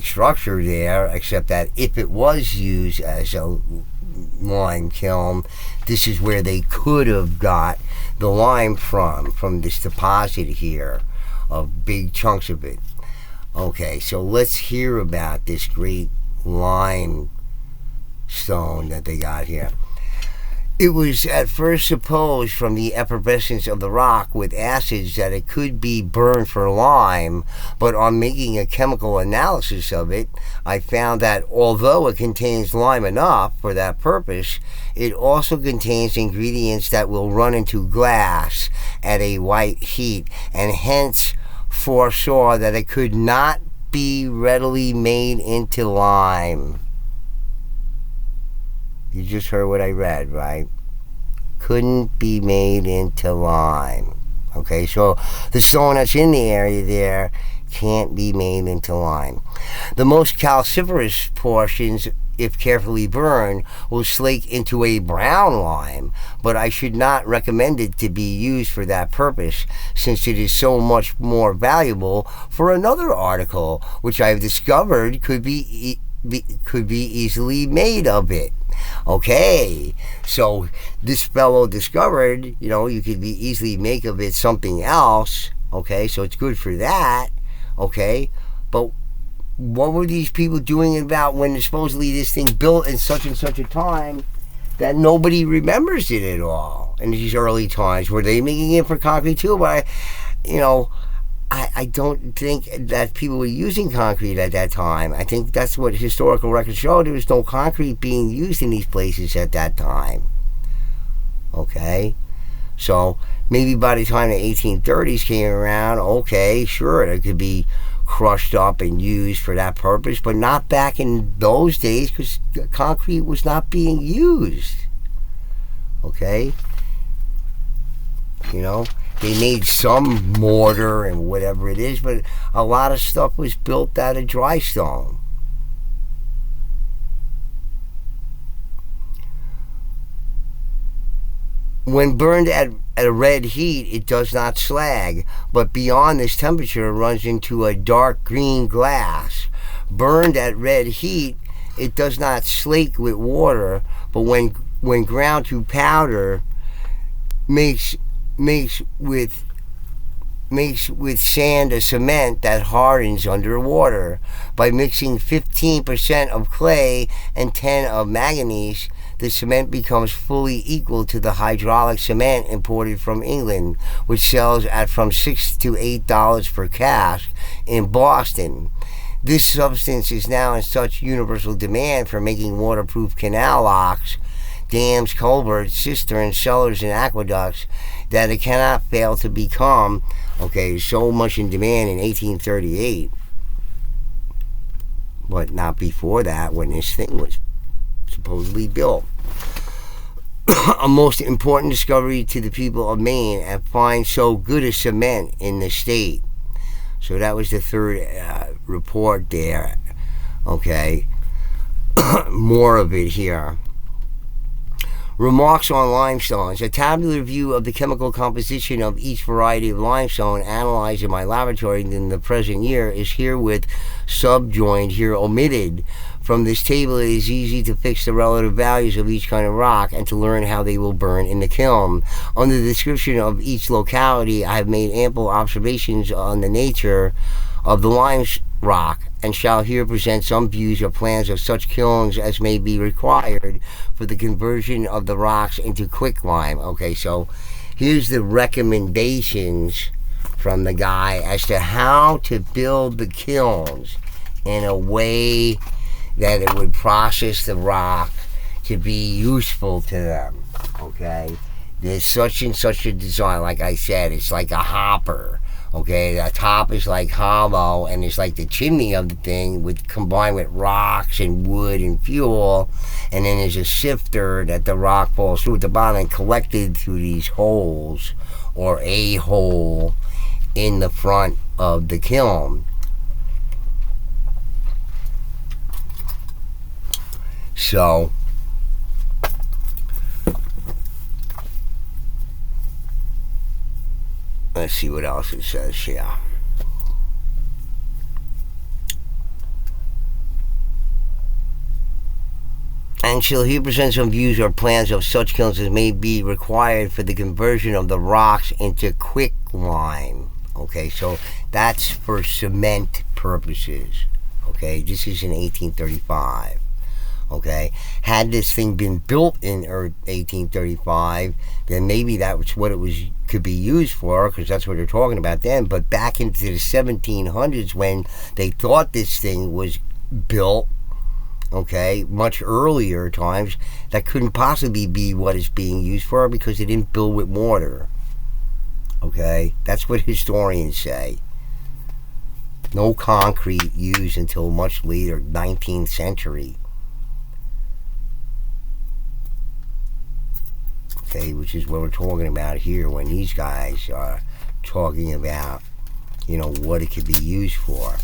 structure there, except that if it was used as a lime kiln, this is where they could have got the lime from this deposit here of big chunks of it. Okay, so let's hear about this great limestone that they got here. It was at first supposed from the effervescence of the rock with acids that it could be burned for lime, but on making a chemical analysis of it, I found that although it contains lime enough for that purpose, it also contains ingredients that will run into glass at a white heat, and hence foresaw that it could not be readily made into lime. You just heard what I read, right? Couldn't be made into lime. Okay, so the stone that's in the area there can't be made into lime. The most calciferous portions, if carefully burned, will slake into a brown lime, but I should not recommend it to be used for that purpose, since it is so much more valuable for another article, which I've discovered could be easily made of it. Okay, so this fellow discovered, you could be easily make of it something else. Okay, so it's good for that. Okay, but what were these people doing about when supposedly this thing built in such and such a time that nobody remembers it at all in these early times? Were they making it for concrete too? But I don't think that people were using concrete at that time. I think that's what historical records show. There was no concrete being used in these places at that time. Okay? So maybe by the time the 1830s came around, okay, sure, it could be crushed up and used for that purpose, but not back in those days because concrete was not being used. Okay? They made some mortar and whatever it is, but a lot of stuff was built out of dry stone. When burned at a red heat, it does not slag, but beyond this temperature, it runs into a dark green glass. Burned at red heat, it does not slake with water, but when ground to powder, makes with sand or cement that hardens underwater. By mixing 15% of clay and 10 of manganese, the cement becomes fully equal to the hydraulic cement imported from England, which sells at from $6 to $8 per cask in Boston. This substance is now in such universal demand for making waterproof canal locks, dams, culverts, cisterns, cellars, and aqueducts that it cannot fail to become, so much in demand in 1838, but not before that when this thing was supposedly built. A most important discovery to the people of Maine, and find so good a cement in the state. So that was the third report there. Okay, more of it here. Remarks on limestones. A tabular view of the chemical composition of each variety of limestone analyzed in my laboratory in the present year is herewith subjoined, here omitted. From this table, it is easy to fix the relative values of each kind of rock and to learn how they will burn in the kiln. Under the description of each locality, I have made ample observations on the nature of the lime rock, and shall here present some views or plans of such kilns as may be required for the conversion of the rocks into quicklime. Okay, so here's the recommendations from the guy as to how to build the kilns in a way that it would process the rock to be useful to them. Okay, there's such and such a design. Like I said, it's like a hopper. Okay, the top is like hollow, and it's like the chimney of the thing combined with rocks and wood and fuel, and then there's a sifter that the rock falls through at the bottom and collected through these holes, or a hole in the front of the kiln. So let's see what else it says here. And shall here present some views or plans of such kilns as may be required for the conversion of the rocks into quicklime. Okay, so that's for cement purposes. Okay, this is in 1835. Okay, had this thing been built in 1835, then maybe that was what it was could be used for, because that's what they're talking about then. But back into the 1700s, when they thought this thing was built, okay, much earlier times, that couldn't possibly be what it's being used for, because it didn't build with mortar. Okay, that's what historians say. No concrete used until much later, 19th century. Okay, which is what we're talking about here when these guys are talking about, what it could be used for.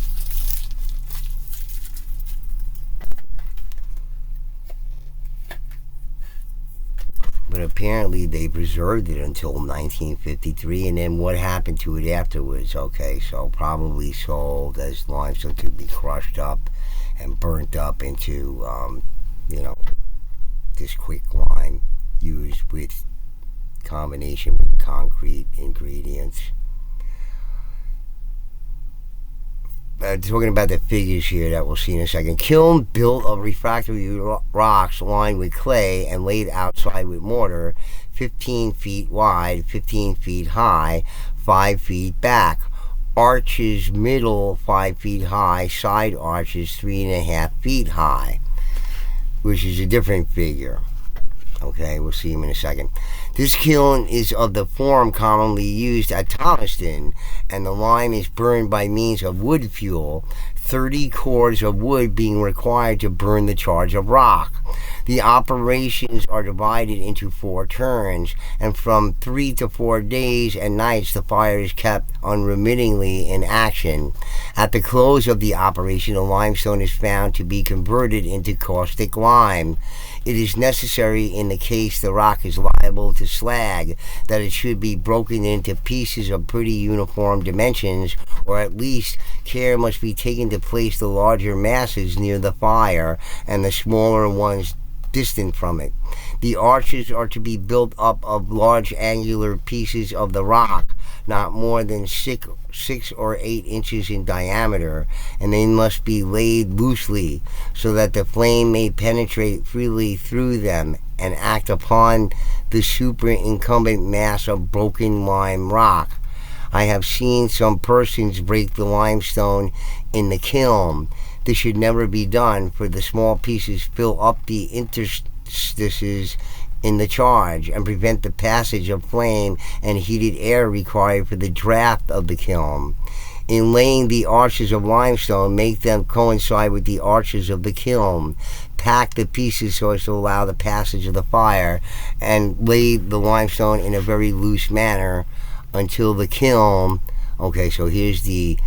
But apparently they preserved it until 1953, and then what happened to it afterwards? Okay, so probably sold as limestone to be crushed up and burnt up into, this quick lime used with combination with concrete ingredients. Talking about the figures here that we'll see in a second. Kiln built of refractory rocks lined with clay and laid outside with mortar, 15 feet wide, 15 feet high, 5 feet back. Arches middle 5 feet high, side arches 3.5 feet high, which is a different figure. Okay, we'll see him in a second. This kiln is of the form commonly used at Thomaston, and the lime is burned by means of wood fuel, 30 cords of wood being required to burn the charge of rock. The operations are divided into 4 turns, and from 3 to 4 days and nights the fire is kept unremittingly in action. At the close of the operation, the limestone is found to be converted into caustic lime. It is necessary, in the case the rock is liable to slag, that it should be broken into pieces of pretty uniform dimensions, or at least care must be taken to place the larger masses near the fire and the smaller ones distant from it. The arches are to be built up of large angular pieces of the rock, not more than 6 or 8 inches in diameter, and they must be laid loosely, so that the flame may penetrate freely through them and act upon the superincumbent mass of broken lime rock. I have seen some persons break the limestone in the kiln. This should never be done, for the small pieces fill up the interstices in the charge and prevent the passage of flame and heated air required for the draft of the kiln. In laying the arches of limestone, make them coincide with the arches of the kiln. Pack the pieces so as to allow the passage of the fire, and lay the limestone in a very loose manner until the kiln. Okay, so here's the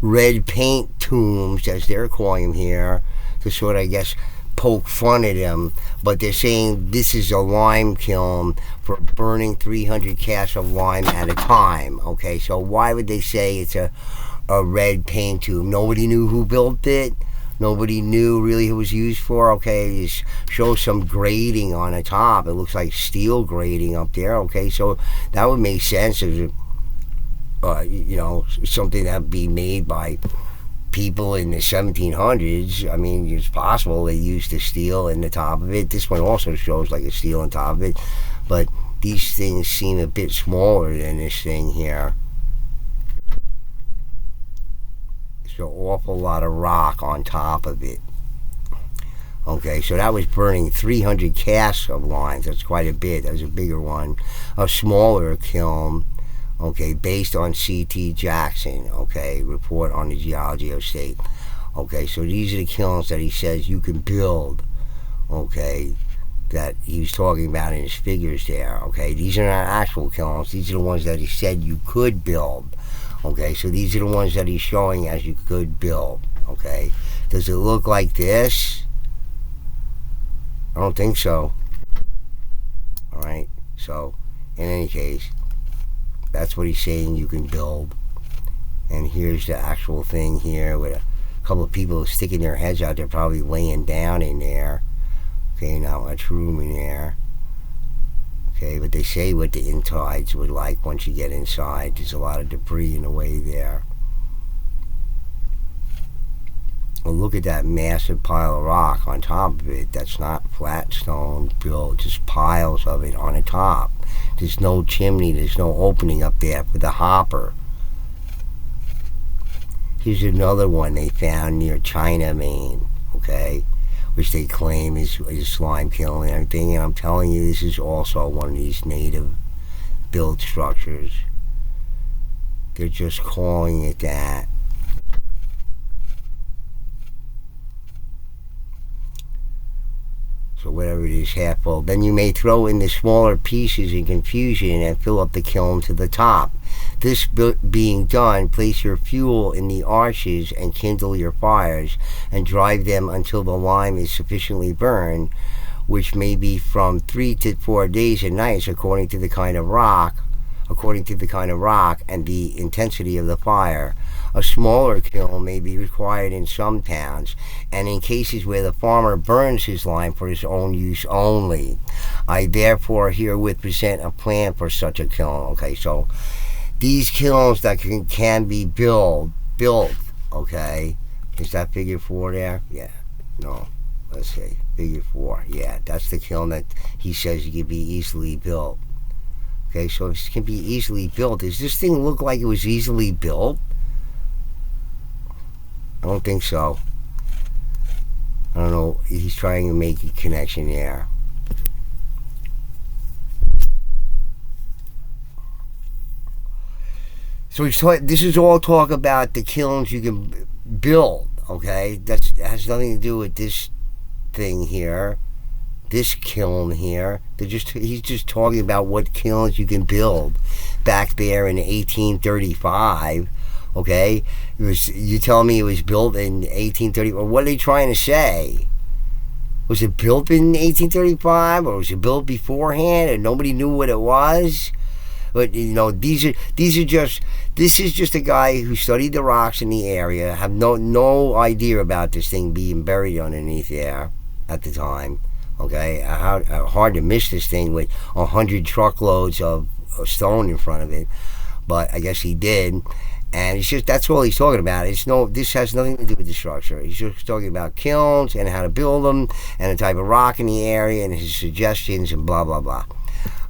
red paint tombs, as they're calling them here, to sort of, I guess, poke fun at them. But they're saying this is a lime kiln for burning 300 casks of lime at a time. Okay, so why would they say it's a red paint tomb? Nobody knew who built it. Nobody knew really who it was used for. Okay, it shows some grating on the top. It looks like steel grating up there. Okay, so that would make sense if something that would be made by people in the 1700s. I mean, it's possible they used the steel in the top of it. This one also shows like a steel on top of it, but these things seem a bit smaller than this thing here. There's an awful lot of rock on top of it. Okay, so that was burning 300 casks of lime. That's quite a bit. That was a bigger one. A smaller kiln, okay, based on C.T. Jackson, okay, report on the geology of state. Okay, so these are the kilns that he says you can build, okay, that he was talking about in his figures there. Okay, these are not actual kilns. These are the ones that he said you could build. Okay, so these are the ones that he's showing as you could build. Okay, does it look like this? I don't think so. All right, so in any case, that's what he's saying you can build. And here's the actual thing here with a couple of people sticking their heads out. They're probably laying down in there. Okay, not much room in there. Okay, but they say what the insides would like once you get inside. There's a lot of debris in the way there. Well, look at that massive pile of rock on top of it. That's not flat stone built, just piles of it on the top. There's no chimney, there's no opening up there for the hopper. Here's another one they found near China, Maine, okay, which they claim is slime kiln and everything. And I'm telling you, this is also one of these native built structures. They're just calling it that. So whatever it is, half full. Then you may throw in the smaller pieces in confusion and fill up the kiln to the top. This being done, place your fuel in the arches and kindle your fires and drive them until the lime is sufficiently burned, which may be from 3 to 4 days and nights according to the kind of rock and the intensity of the fire. A smaller kiln may be required in some towns and in cases where the farmer burns his lime for his own use only. I therefore herewith present a plan for such a kiln. Okay, so these kilns that can be built, okay, is that figure 4 there? Yeah, no, let's see, figure 4, yeah, that's the kiln that he says it can be easily built. Okay, so if it can be easily built, does this thing look like it was easily built? I don't think so. I don't know. He's trying to make a connection there. So this is all talk about the kilns you can build, okay? That has nothing to do with this thing here, this kiln here. He's just talking about what kilns you can build back there in 1835. Okay, you tell me it was built in 1830. Or what are they trying to say? Was it built in 1835, or was it built beforehand, and nobody knew what it was? But this is just a guy who studied the rocks in the area, have no idea about this thing being buried underneath there at the time. Okay, how hard to miss this thing with 100 truckloads of stone in front of it, but I guess he did. And it's just, that's all he's talking about. This has nothing to do with the structure. He's just talking about kilns and how to build them and the type of rock in the area and his suggestions and blah, blah, blah.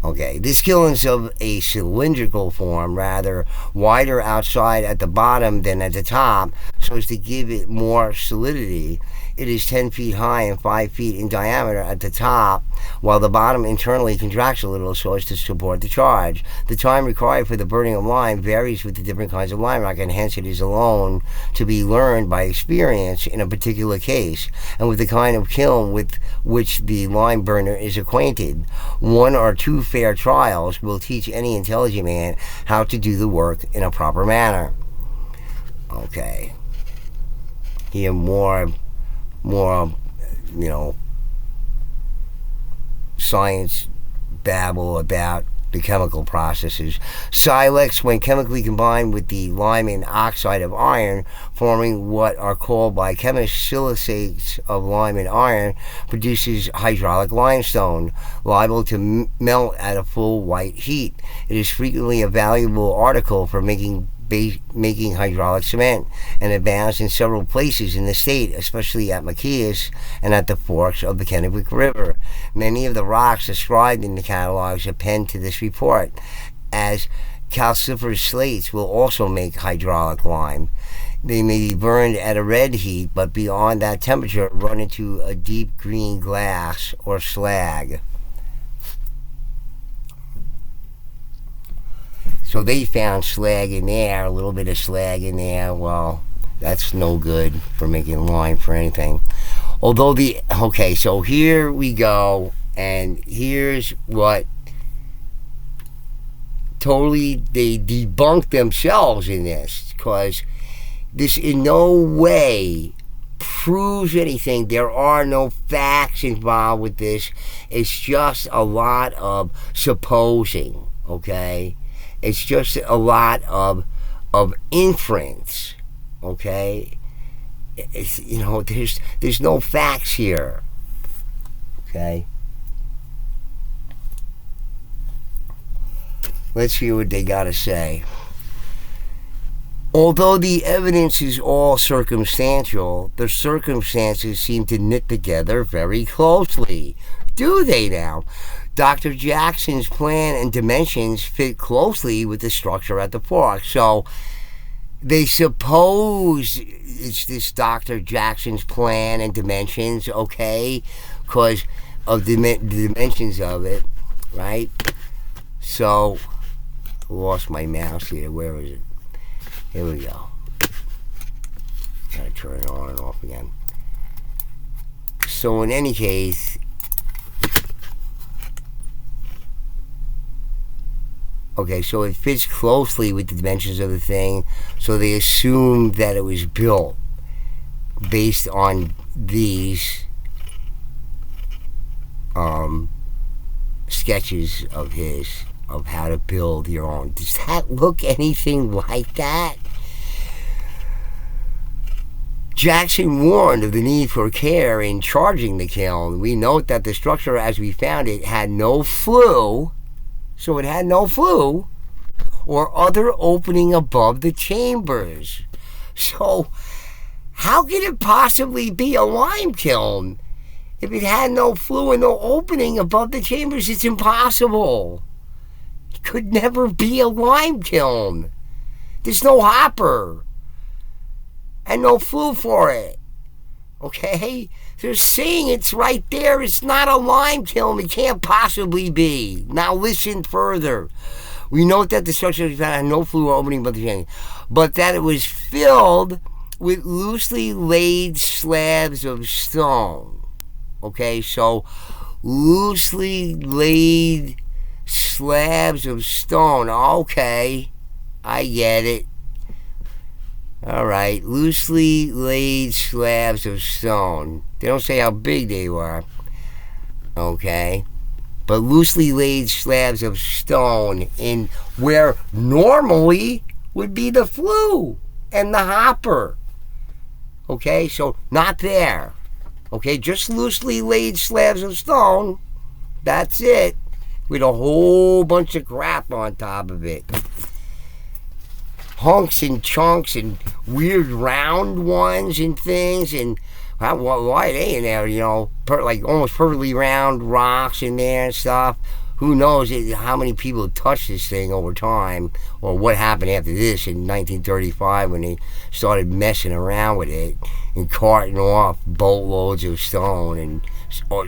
Okay, this kiln is of a cylindrical form, rather wider outside at the bottom than at the top, so as to give it more solidity. It is 10 feet high and 5 feet in diameter at the top, while the bottom internally contracts a little so as to support the charge. The time required for the burning of lime varies with the different kinds of lime rock, and hence it is alone to be learned by experience in a particular case, and with the kind of kiln with which the lime burner is acquainted. 1 or 2 fair trials will teach any intelligent man how to do the work in a proper manner. Okay. Here more science babble about the chemical processes. Silex, when chemically combined with the lime and oxide of iron, forming what are called by chemists silicates of lime and iron, produces hydraulic limestone, liable to melt at a full white heat. It is frequently a valuable article for making hydraulic cement, and abounds in several places in the state, especially at Machias and at the forks of the Kennewick River. Many of the rocks described in the catalogs append to this report, as calciferous slates will also make hydraulic lime. They may be burned at a red heat, but beyond that temperature run into a deep green glass or slag. So they found slag in there, a little bit of slag in there. Well, that's no good for making lime for anything. Okay, so here we go, and here's what totally they debunked themselves in this, because this in no way proves anything. There are no facts involved with this. It's just a lot of supposing, okay? It's just a lot of inference, okay? It's, there's no facts here, okay? Let's hear what they got to say. Although the evidence is all circumstantial, the circumstances seem to knit together very closely. Do they now? Dr. Jackson's plan and dimensions fit closely with the structure at the fork. So they suppose it's this Dr. Jackson's plan and dimensions, okay, because of the dimensions of it, right? So, I lost my mouse here. Where is it? Here we go. Gotta turn it on and off again. So in any case, okay, so it fits closely with the dimensions of the thing. So they assumed that it was built based on these sketches of his of how to build your own. Does that look anything like that? Jackson warned of the need for care in charging the kiln. We note that the structure as we found it had no flue, so it had no flue, or other opening above the chambers. So, how could it possibly be a lime kiln? If it had no flue and no opening above the chambers, it's impossible. It could never be a lime kiln. There's no hopper and no flue for it. Okay? They're saying it's right there. It's not a lime kiln. It can't possibly be. Now listen further. We note that the structure had no flue or opening above the chambers, but that it was filled with loosely laid slabs of stone. Okay, so loosely laid slabs of stone. Okay, I get it. All right, loosely laid slabs of stone. They don't say how big they were. Okay, but loosely laid slabs of stone in where normally would be the flue and the hopper. Okay, so not there. Okay, just loosely laid slabs of stone. That's it. With a whole bunch of crap on top of it. Hunks and chunks and weird round ones and things. And why are they in there, you know? Like almost perfectly round rocks in there and stuff. Who knows how many people touched this thing over time, or what happened after this in 1935 when they started messing around with it and carting off boatloads of stone and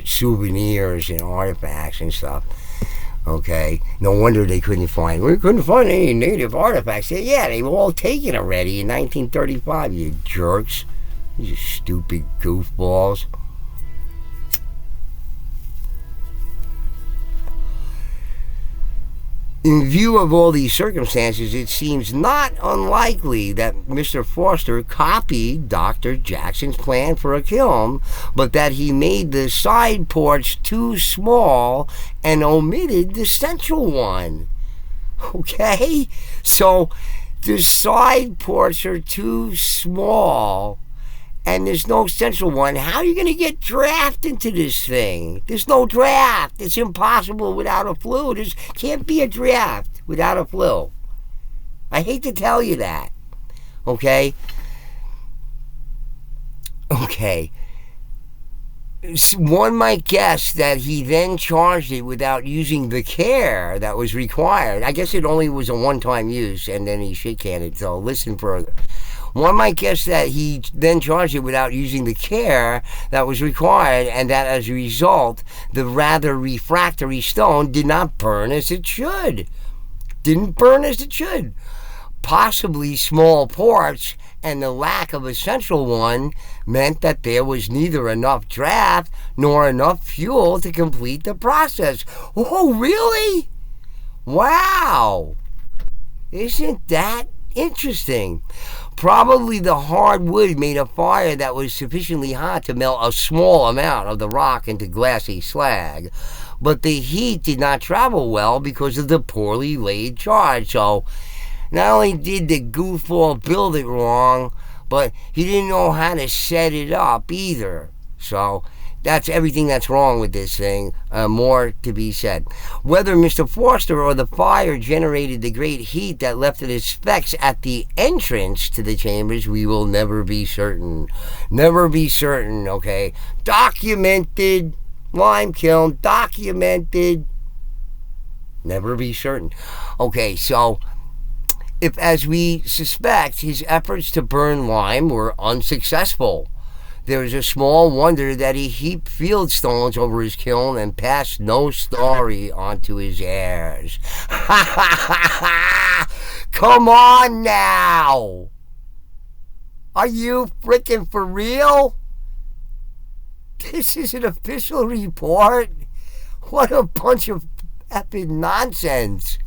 souvenirs and artifacts and stuff. Okay, no wonder they couldn't find any native artifacts. Yeah, they were all taken already in 1935, you jerks. You stupid goofballs. In view of all these circumstances, it seems not unlikely that Mr. Foster copied Dr. Jackson's plan for a kiln, but that he made the side porch too small and omitted the central one. Okay? So, the side ports are too small and there's no central one. How are you going to get draft into this thing? There's no draft. It's impossible without a flue. There can't be a draft without a flue. I hate to tell you that. Okay? Okay. One might guess that he then charged it without using the care that was required. I guess it only was a one-time use, and then he shit-canned it, so listen further. One might guess that he then charged it without using the care that was required, and that as a result, the rather refractory stone did not burn as it should. Didn't burn as it should. Possibly small ports and the lack of a central one meant that there was neither enough draft nor enough fuel to complete the process. Oh, really? Wow. Isn't that interesting? Probably the hard wood made a fire that was sufficiently hot to melt a small amount of the rock into glassy slag, but the heat did not travel well because of the poorly laid charge. So not only did the goofball build it wrong, but he didn't know how to set it up either. So That's everything that's wrong with this thing. More to be said. Whether Mr. Forster or the fire generated the great heat that left its specks at the entrance to the chambers, we will never be certain. Never be certain, okay? Documented. Lime kiln. Documented. Never be certain. Okay, so if, as we suspect, his efforts to burn lime were unsuccessful, there is a small wonder that he heaped field stones over his kiln and passed no story onto his heirs. Come on now! Are you freaking for real? This is an official report? What a bunch of epic nonsense.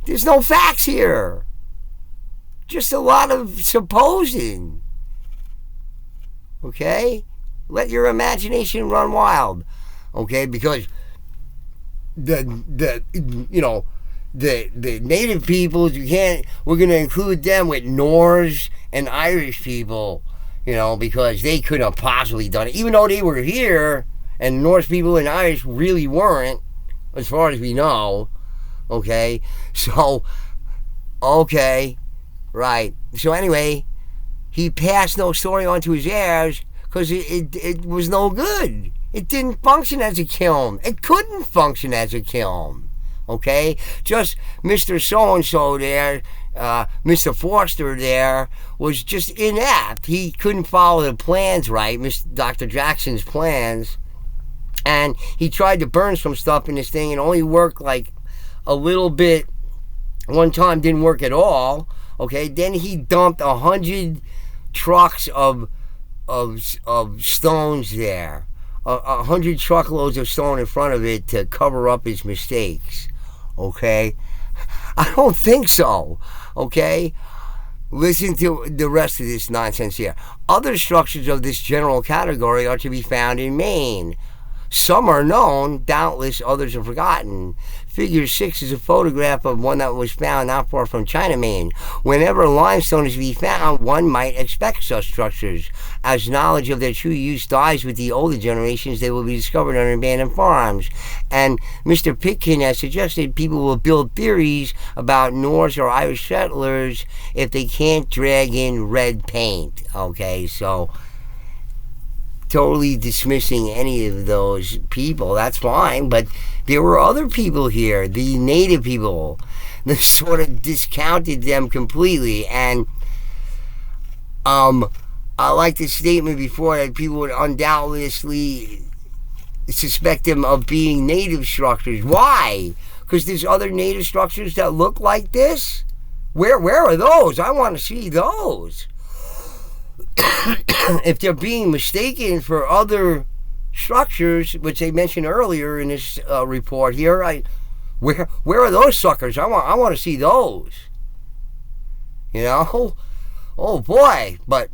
There's no facts here. Just a lot of supposing. Okay? Let your imagination run wild. Okay? Because the native peoples, we're gonna include them with Norse and Irish people, because they couldn't have possibly done it. Even though they were here, and Norse people and Irish really weren't, as far as we know. Okay? So, okay. Right. So anyway, he passed no story on to his heirs because it was no good. It didn't function as a kiln. It couldn't function as a kiln. Okay? Just Mr. So-and-so there, Mr. Forster there, was just inept. He couldn't follow the plans right, Dr. Jackson's plans. And he tried to burn some stuff in this thing and only worked like a little bit. One time didn't work at all. Okay, then he dumped 100 trucks of stones there, 100 truckloads of stone in front of it to cover up his mistakes. Okay, I don't think so. Okay, listen to the rest of this nonsense here. Other structures of this general category are to be found in Maine. Some are known, doubtless others are forgotten. Figure 6 is a photograph of one that was found not far from China, Maine. Whenever limestone is to be found, one might expect such structures. As knowledge of their true use dies with the older generations, they will be discovered on abandoned farms. And Mr. Pitkin has suggested people will build theories about Norse or Irish settlers if they can't drag in red paint. Okay, so totally dismissing any of those people, that's fine, but there were other people here, the native people, that sort of discounted them completely. And I like the statement before that people would undoubtedly suspect them of being native structures. Why? Because there's other native structures that look like this? Where are those? I want to see those. If they're being mistaken for other structures, which they mentioned earlier in this report here, where are those suckers? I want to see those. Oh boy, but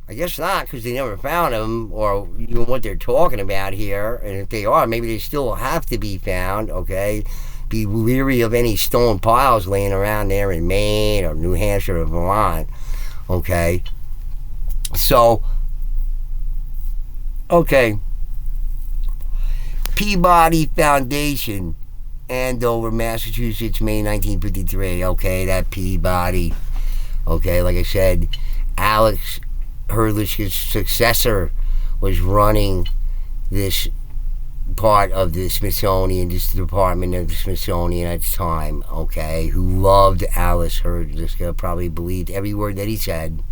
I guess not, because they never found them, or even what they're talking about here. And if they are, maybe they still have to be found. Okay, be leery of any stone piles laying around there in Maine or New Hampshire or Vermont. Okay. So, okay. Peabody Foundation, Andover, Massachusetts, May 1953. Okay, that Peabody. Okay, like I said, Alex Hurlich's successor was running this part of the Smithsonian, this department of the Smithsonian at the time. Okay, who loved Alice Hurlich, probably believed every word that he said.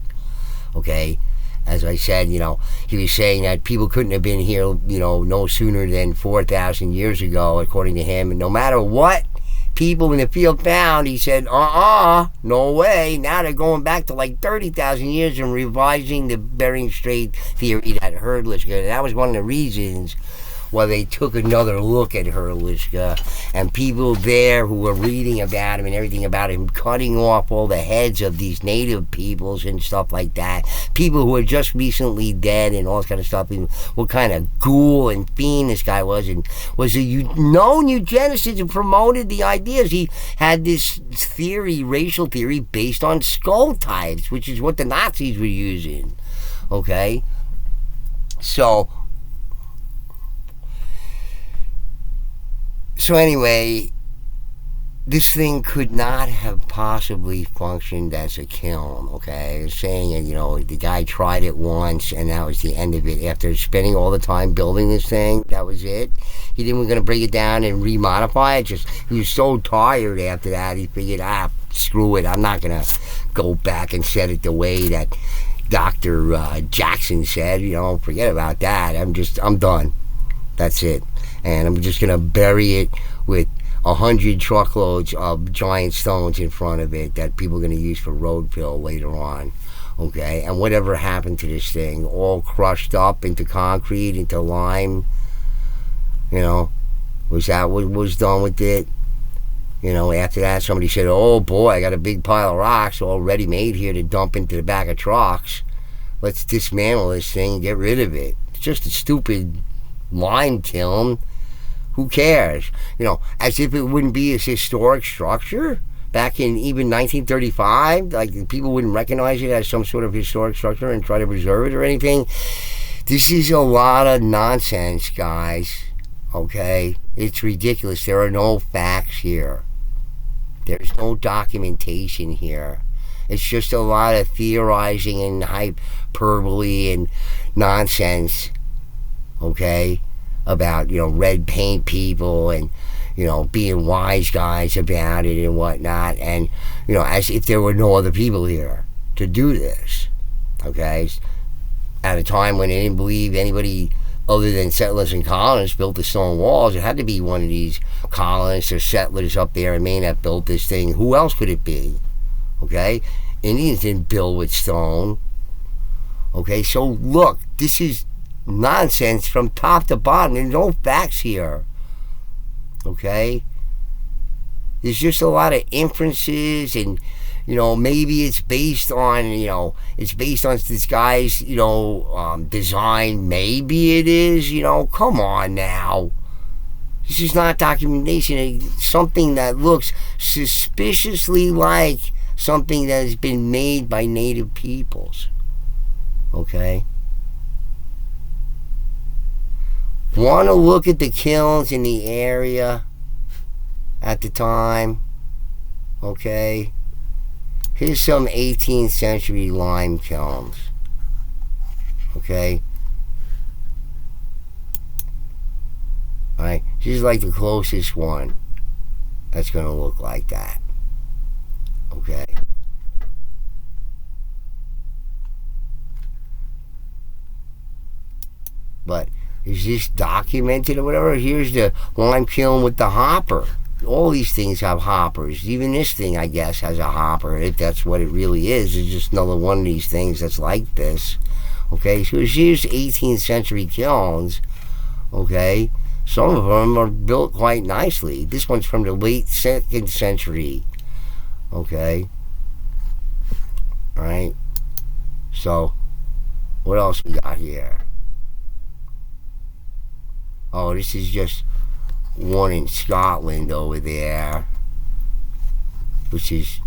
Okay, as I said, he was saying that people couldn't have been here, no sooner than 4,000 years ago, according to him. And no matter what people in the field found, he said, no way. Now they're going back to like 30,000 years and revising the Bering Strait theory that Hurlich. That was one of the reasons why they took another look at Hurlich, and people there who were reading about him and everything about him, cutting off all the heads of these native peoples and stuff like that, people who were just recently dead and all this kind of stuff, and what kind of ghoul and fiend this guy was, and was a known eugenicist and promoted the ideas. He had this theory, racial theory, based on skull types, which is what the Nazis were using. Okay? So anyway, this thing could not have possibly functioned as a kiln, okay? Saying it, the guy tried it once and that was the end of it. After spending all the time building this thing, that was it. He didn't going to break it down and remodify it. He was so tired after that, he figured, screw it. I'm not going to go back and set it the way that Dr. Jackson said. Forget about that. I'm done. That's it. And I'm just going to bury it with 100 truckloads of giant stones in front of it that people are going to use for road fill later on. Okay? And whatever happened to this thing, all crushed up into concrete, into lime, was that what was done with it? After that, somebody said, oh boy, I got a big pile of rocks all ready made here to dump into the back of trucks. Let's dismantle this thing and get rid of it. It's just a stupid lime kiln. Who cares? As if it wouldn't be a historic structure back in even 1935. Like, people wouldn't recognize it as some sort of historic structure and try to preserve it or anything. This is a lot of nonsense, guys. Okay? It's ridiculous. There are no facts here. There's no documentation here. It's just a lot of theorizing and hyperbole and nonsense. Okay? About, red paint people and, being wise guys about it and whatnot. And, as if there were no other people here to do this. Okay? At a time when they didn't believe anybody other than settlers and colonists built the stone walls, it had to be one of these colonists or settlers up there in Maine that built this thing. Who else could it be? Okay? Indians didn't build with stone. Okay? So, look, this is nonsense from top to bottom. There's no facts here. Okay? There's just a lot of inferences and, maybe it's based on, this guy's, design. Maybe it is, come on now. This is not documentation. It's something that looks suspiciously like something that has been made by native peoples. Okay? Want to look at the kilns in the area at the time? Okay. Here's some 18th century lime kilns. Okay. Alright. This is like the closest one that's going to look like that. Okay. But is this documented or whatever? Here's the lime kiln with the hopper. All these things have hoppers. Even this thing, I guess, has a hopper. If that's what it really is, it's just another one of these things that's like this. Okay, so here's 18th century kilns. Okay, some of them are built quite nicely. This one's from the late 2nd century. Okay. Alright. So, what else we got here? Oh, this is just one in Scotland over there, which is,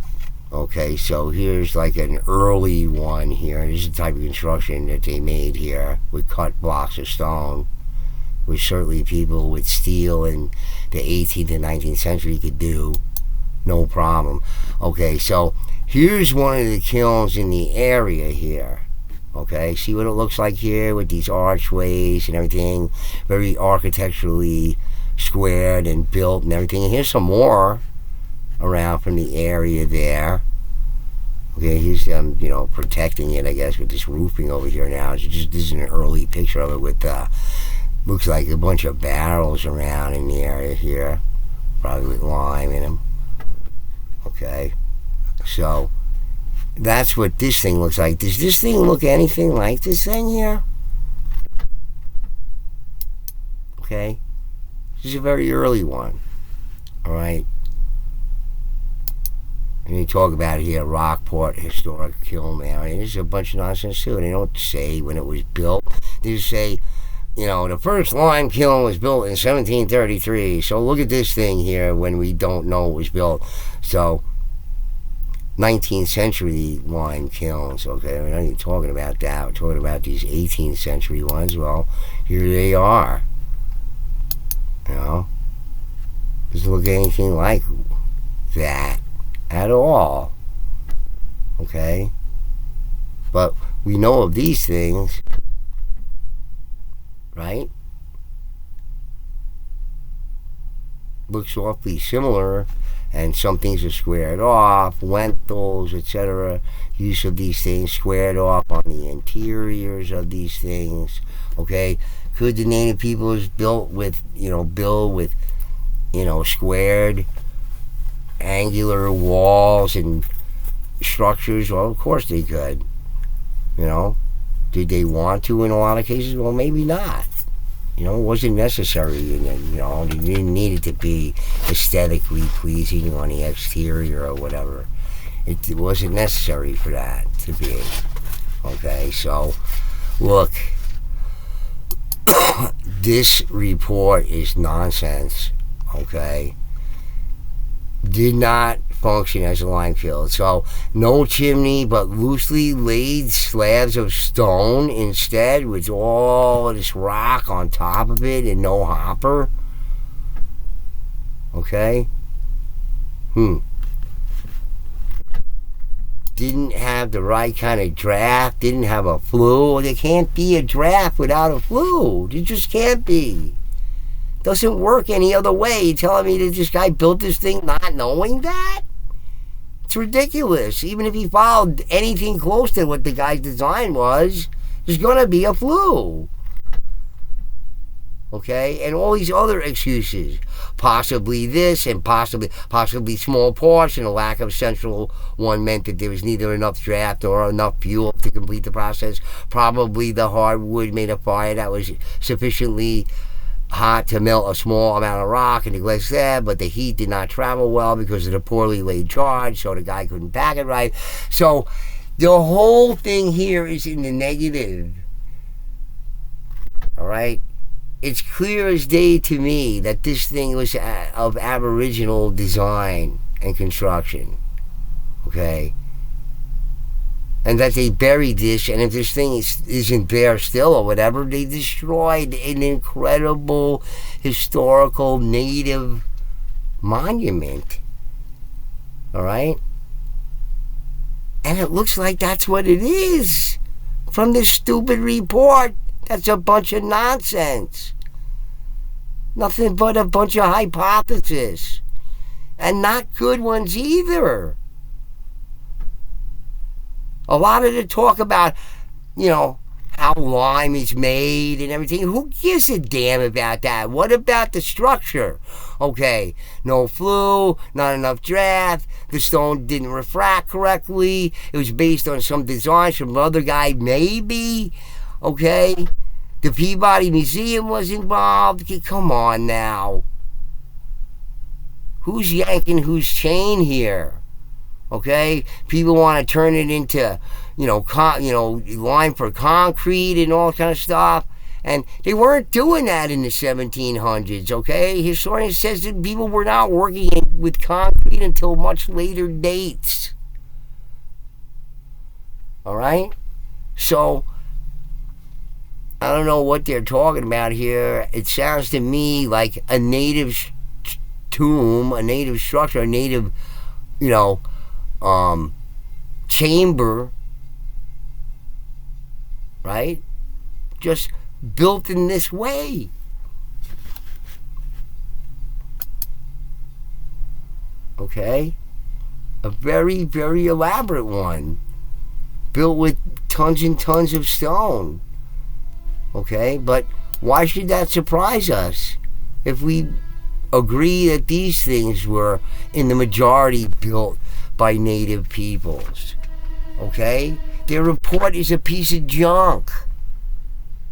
okay, so here's like an early one here. This is the type of construction that they made here with cut blocks of stone, which certainly people with steel in the 18th and 19th century could do, no problem. Okay, so here's one of the kilns in the area here. Okay, see what it looks like here with these archways and everything, very architecturally squared and built and everything. And here's some more around from the area there. Okay, here's them, protecting it, I guess, with this roofing over here now. This is an early picture of it with, looks like a bunch of barrels around in the area here, probably with lime in them. Okay, so that's what this thing looks like. Does this thing look anything like this thing here? Okay. This is a very early one. Alright. And you talk about it here, Rockport Historic Kiln Area. This is a bunch of nonsense too. They don't say when it was built. They just say, the first lime kiln was built in 1733. So look at this thing here when we don't know it was built. So 19th century lime kilns, okay? We're not even talking about that. We're talking about these 18th century ones. Well, here they are. You know? Doesn't look anything like that at all. Okay? But we know of these things, right? Looks awfully similar, and some things are squared off, lentils, etc. Use of these things squared off on the interiors of these things. Okay, could the native peoples build with squared, angular walls and structures? Well, of course they could. Did they want to in a lot of cases? Well, maybe not. It wasn't necessary, and they didn't need it to be aesthetically pleasing on the exterior or whatever. It wasn't necessary for that to be. Okay, so look, this report is nonsense. Okay, did not function as a lime kiln. So no chimney, but loosely laid slabs of stone instead, with all of this rock on top of it, and no hopper. Okay. Didn't have the right kind of draft. Didn't have a flue. There can't be a draft without a flue. There just can't be. Doesn't work any other way. You're telling me that this guy built this thing not knowing that? It's ridiculous. Even if he followed anything close to what the guy's design was, there's going to be a flue. Okay? And all these other excuses. Possibly this, and possibly small parts, and a lack of central one meant that there was neither enough draft or enough fuel to complete the process. Probably the hardwood made a fire that was sufficiently hot to melt a small amount of rock and the glass there, but the heat did not travel well because of the poorly laid charge, so the guy couldn't pack it right. So the whole thing here is in the negative. All right? It's clear as day to me that this thing was of Aboriginal design and construction. Okay? And that they buried this, and if this thing isn't there still or whatever, they destroyed an incredible historical native monument. All right? And it looks like that's what it is from this stupid report. That's a bunch of nonsense. Nothing but a bunch of hypotheses. And not good ones either. A lot of the talk about, how lime is made and everything. Who gives a damn about that? What about the structure? Okay, no flue, not enough draft, the stone didn't refract correctly, it was based on some designs from another guy, maybe. Okay, the Peabody Museum was involved. Come on now. Who's yanking whose chain here? Okay, people want to turn it into, lime for concrete and all kind of stuff. And they weren't doing that in the 1700s, okay? Historians says that people were not working with concrete until much later dates. All right? So, I don't know what they're talking about here. It sounds to me like a native tomb, a native structure, a native, chamber, right? Just built in this way. Okay? A very, very elaborate one. Built with tons and tons of stone. Okay? But why should that surprise us if we agree that these things were, in the majority, built by native peoples? Okay? Their report is a piece of junk.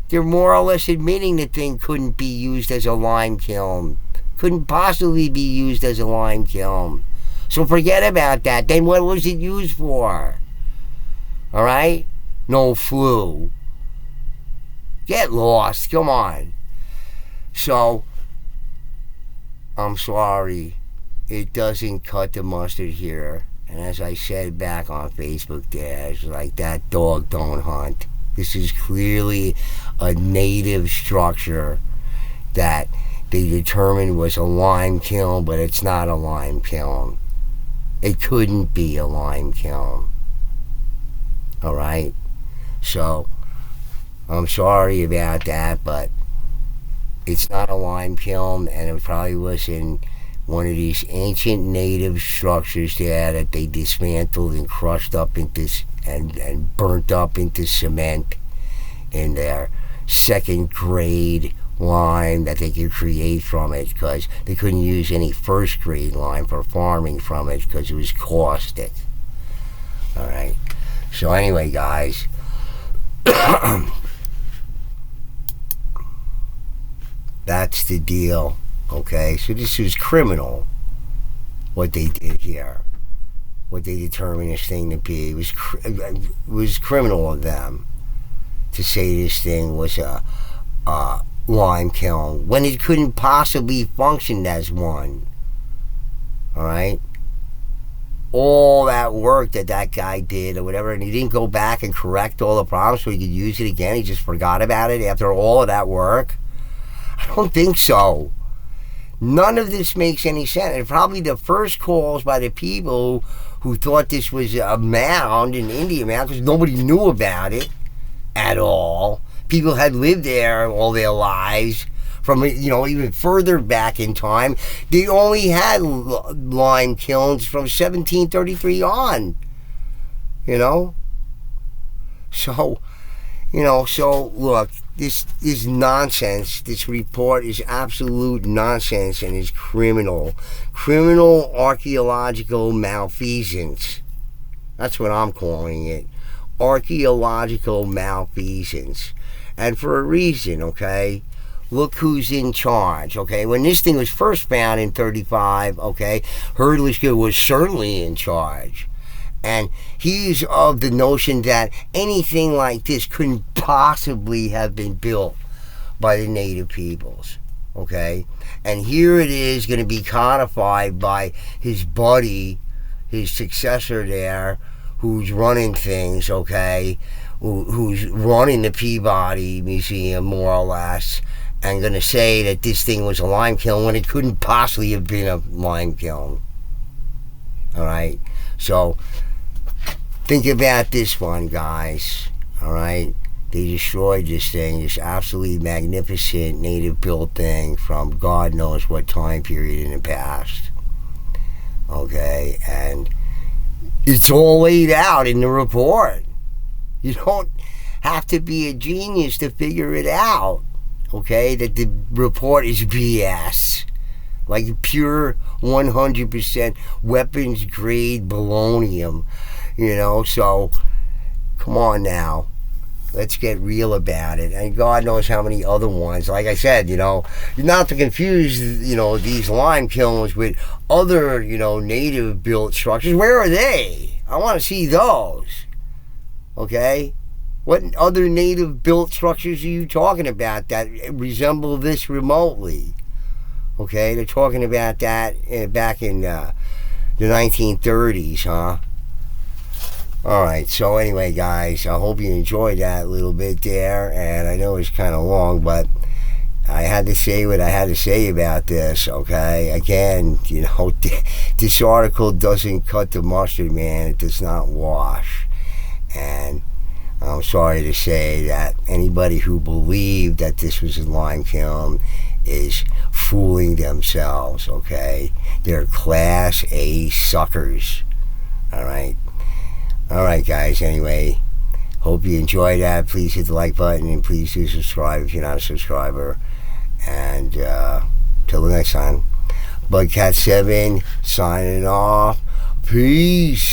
They're more or less admitting the thing couldn't be used as a lime kiln. Couldn't possibly be used as a lime kiln. So forget about that. Then what was it used for? All right? No flue. Get lost. Come on. So, I'm sorry. It doesn't cut the mustard here. And as I said back on Facebook there, it's like that dog don't hunt. This is clearly a native structure that they determined was a lime kiln, but it's not a lime kiln. It couldn't be a lime kiln. Alright? So, I'm sorry about that, but it's not a lime kiln, and it probably was in one of these ancient native structures there that they dismantled and crushed up into and burnt up into cement in their second grade lime that they could create from it, because they couldn't use any first grade lime for farming from it because it was caustic. Alright, so anyway, guys, that's the deal. Okay, so this is criminal, what they did here, what they determined this thing to be. It was criminal of them to say this thing was a lime kiln when it couldn't possibly function as one. Alright? All that work that guy did or whatever, and he didn't go back and correct all the problems so he could use it again. He just forgot about it after all of that work. I don't think so. None of this makes any sense. And probably the first calls by the people who thought this was a mound, an Indian mound, because nobody knew about it at all. People had lived there all their lives from, even further back in time. They only had lime kilns from 1733 on, So, look, this is nonsense. This report is absolute nonsense and is criminal. Criminal archaeological malfeasance. That's what I'm calling it. Archaeological malfeasance. And for a reason, okay? Look who's in charge, okay? When this thing was first found in 35, okay, Herdlichka was certainly in charge. And he's of the notion that anything like this couldn't possibly have been built by the native peoples, okay? And here it is going to be codified by his buddy, his successor there, who's running things, okay? Who's running the Peabody Museum, more or less, and going to say that this thing was a lime kiln when it couldn't possibly have been a lime kiln. Alright? So, think about this one, guys. Alright? They destroyed this thing, this absolutely magnificent native-built thing from God knows what time period in the past. Okay? And it's all laid out in the report. You don't have to be a genius to figure it out. Okay? That the report is BS. Like pure 100% weapons grade balonium. So come on now. Let's get real about it. And God knows how many other ones. Like I said, not to confuse, these lime kilns with other, native built structures. Where are they? I want to see those. Okay? What other native built structures are you talking about that resemble this remotely? Okay? They're talking about that back in the 1930s, huh? Alright, so anyway, guys, I hope you enjoyed that little bit there, and I know it's kind of long, but I had to say what I had to say about this, okay? Again, this article doesn't cut the mustard, man. It does not wash. And I'm sorry to say that anybody who believed that this was a lime kiln is fooling themselves, okay? They're Class A suckers, alright? Alright, guys, anyway, hope you enjoyed that. Please hit the like button and please do subscribe if you're not a subscriber. And till the next time, Bugcat7 signing off. Peace.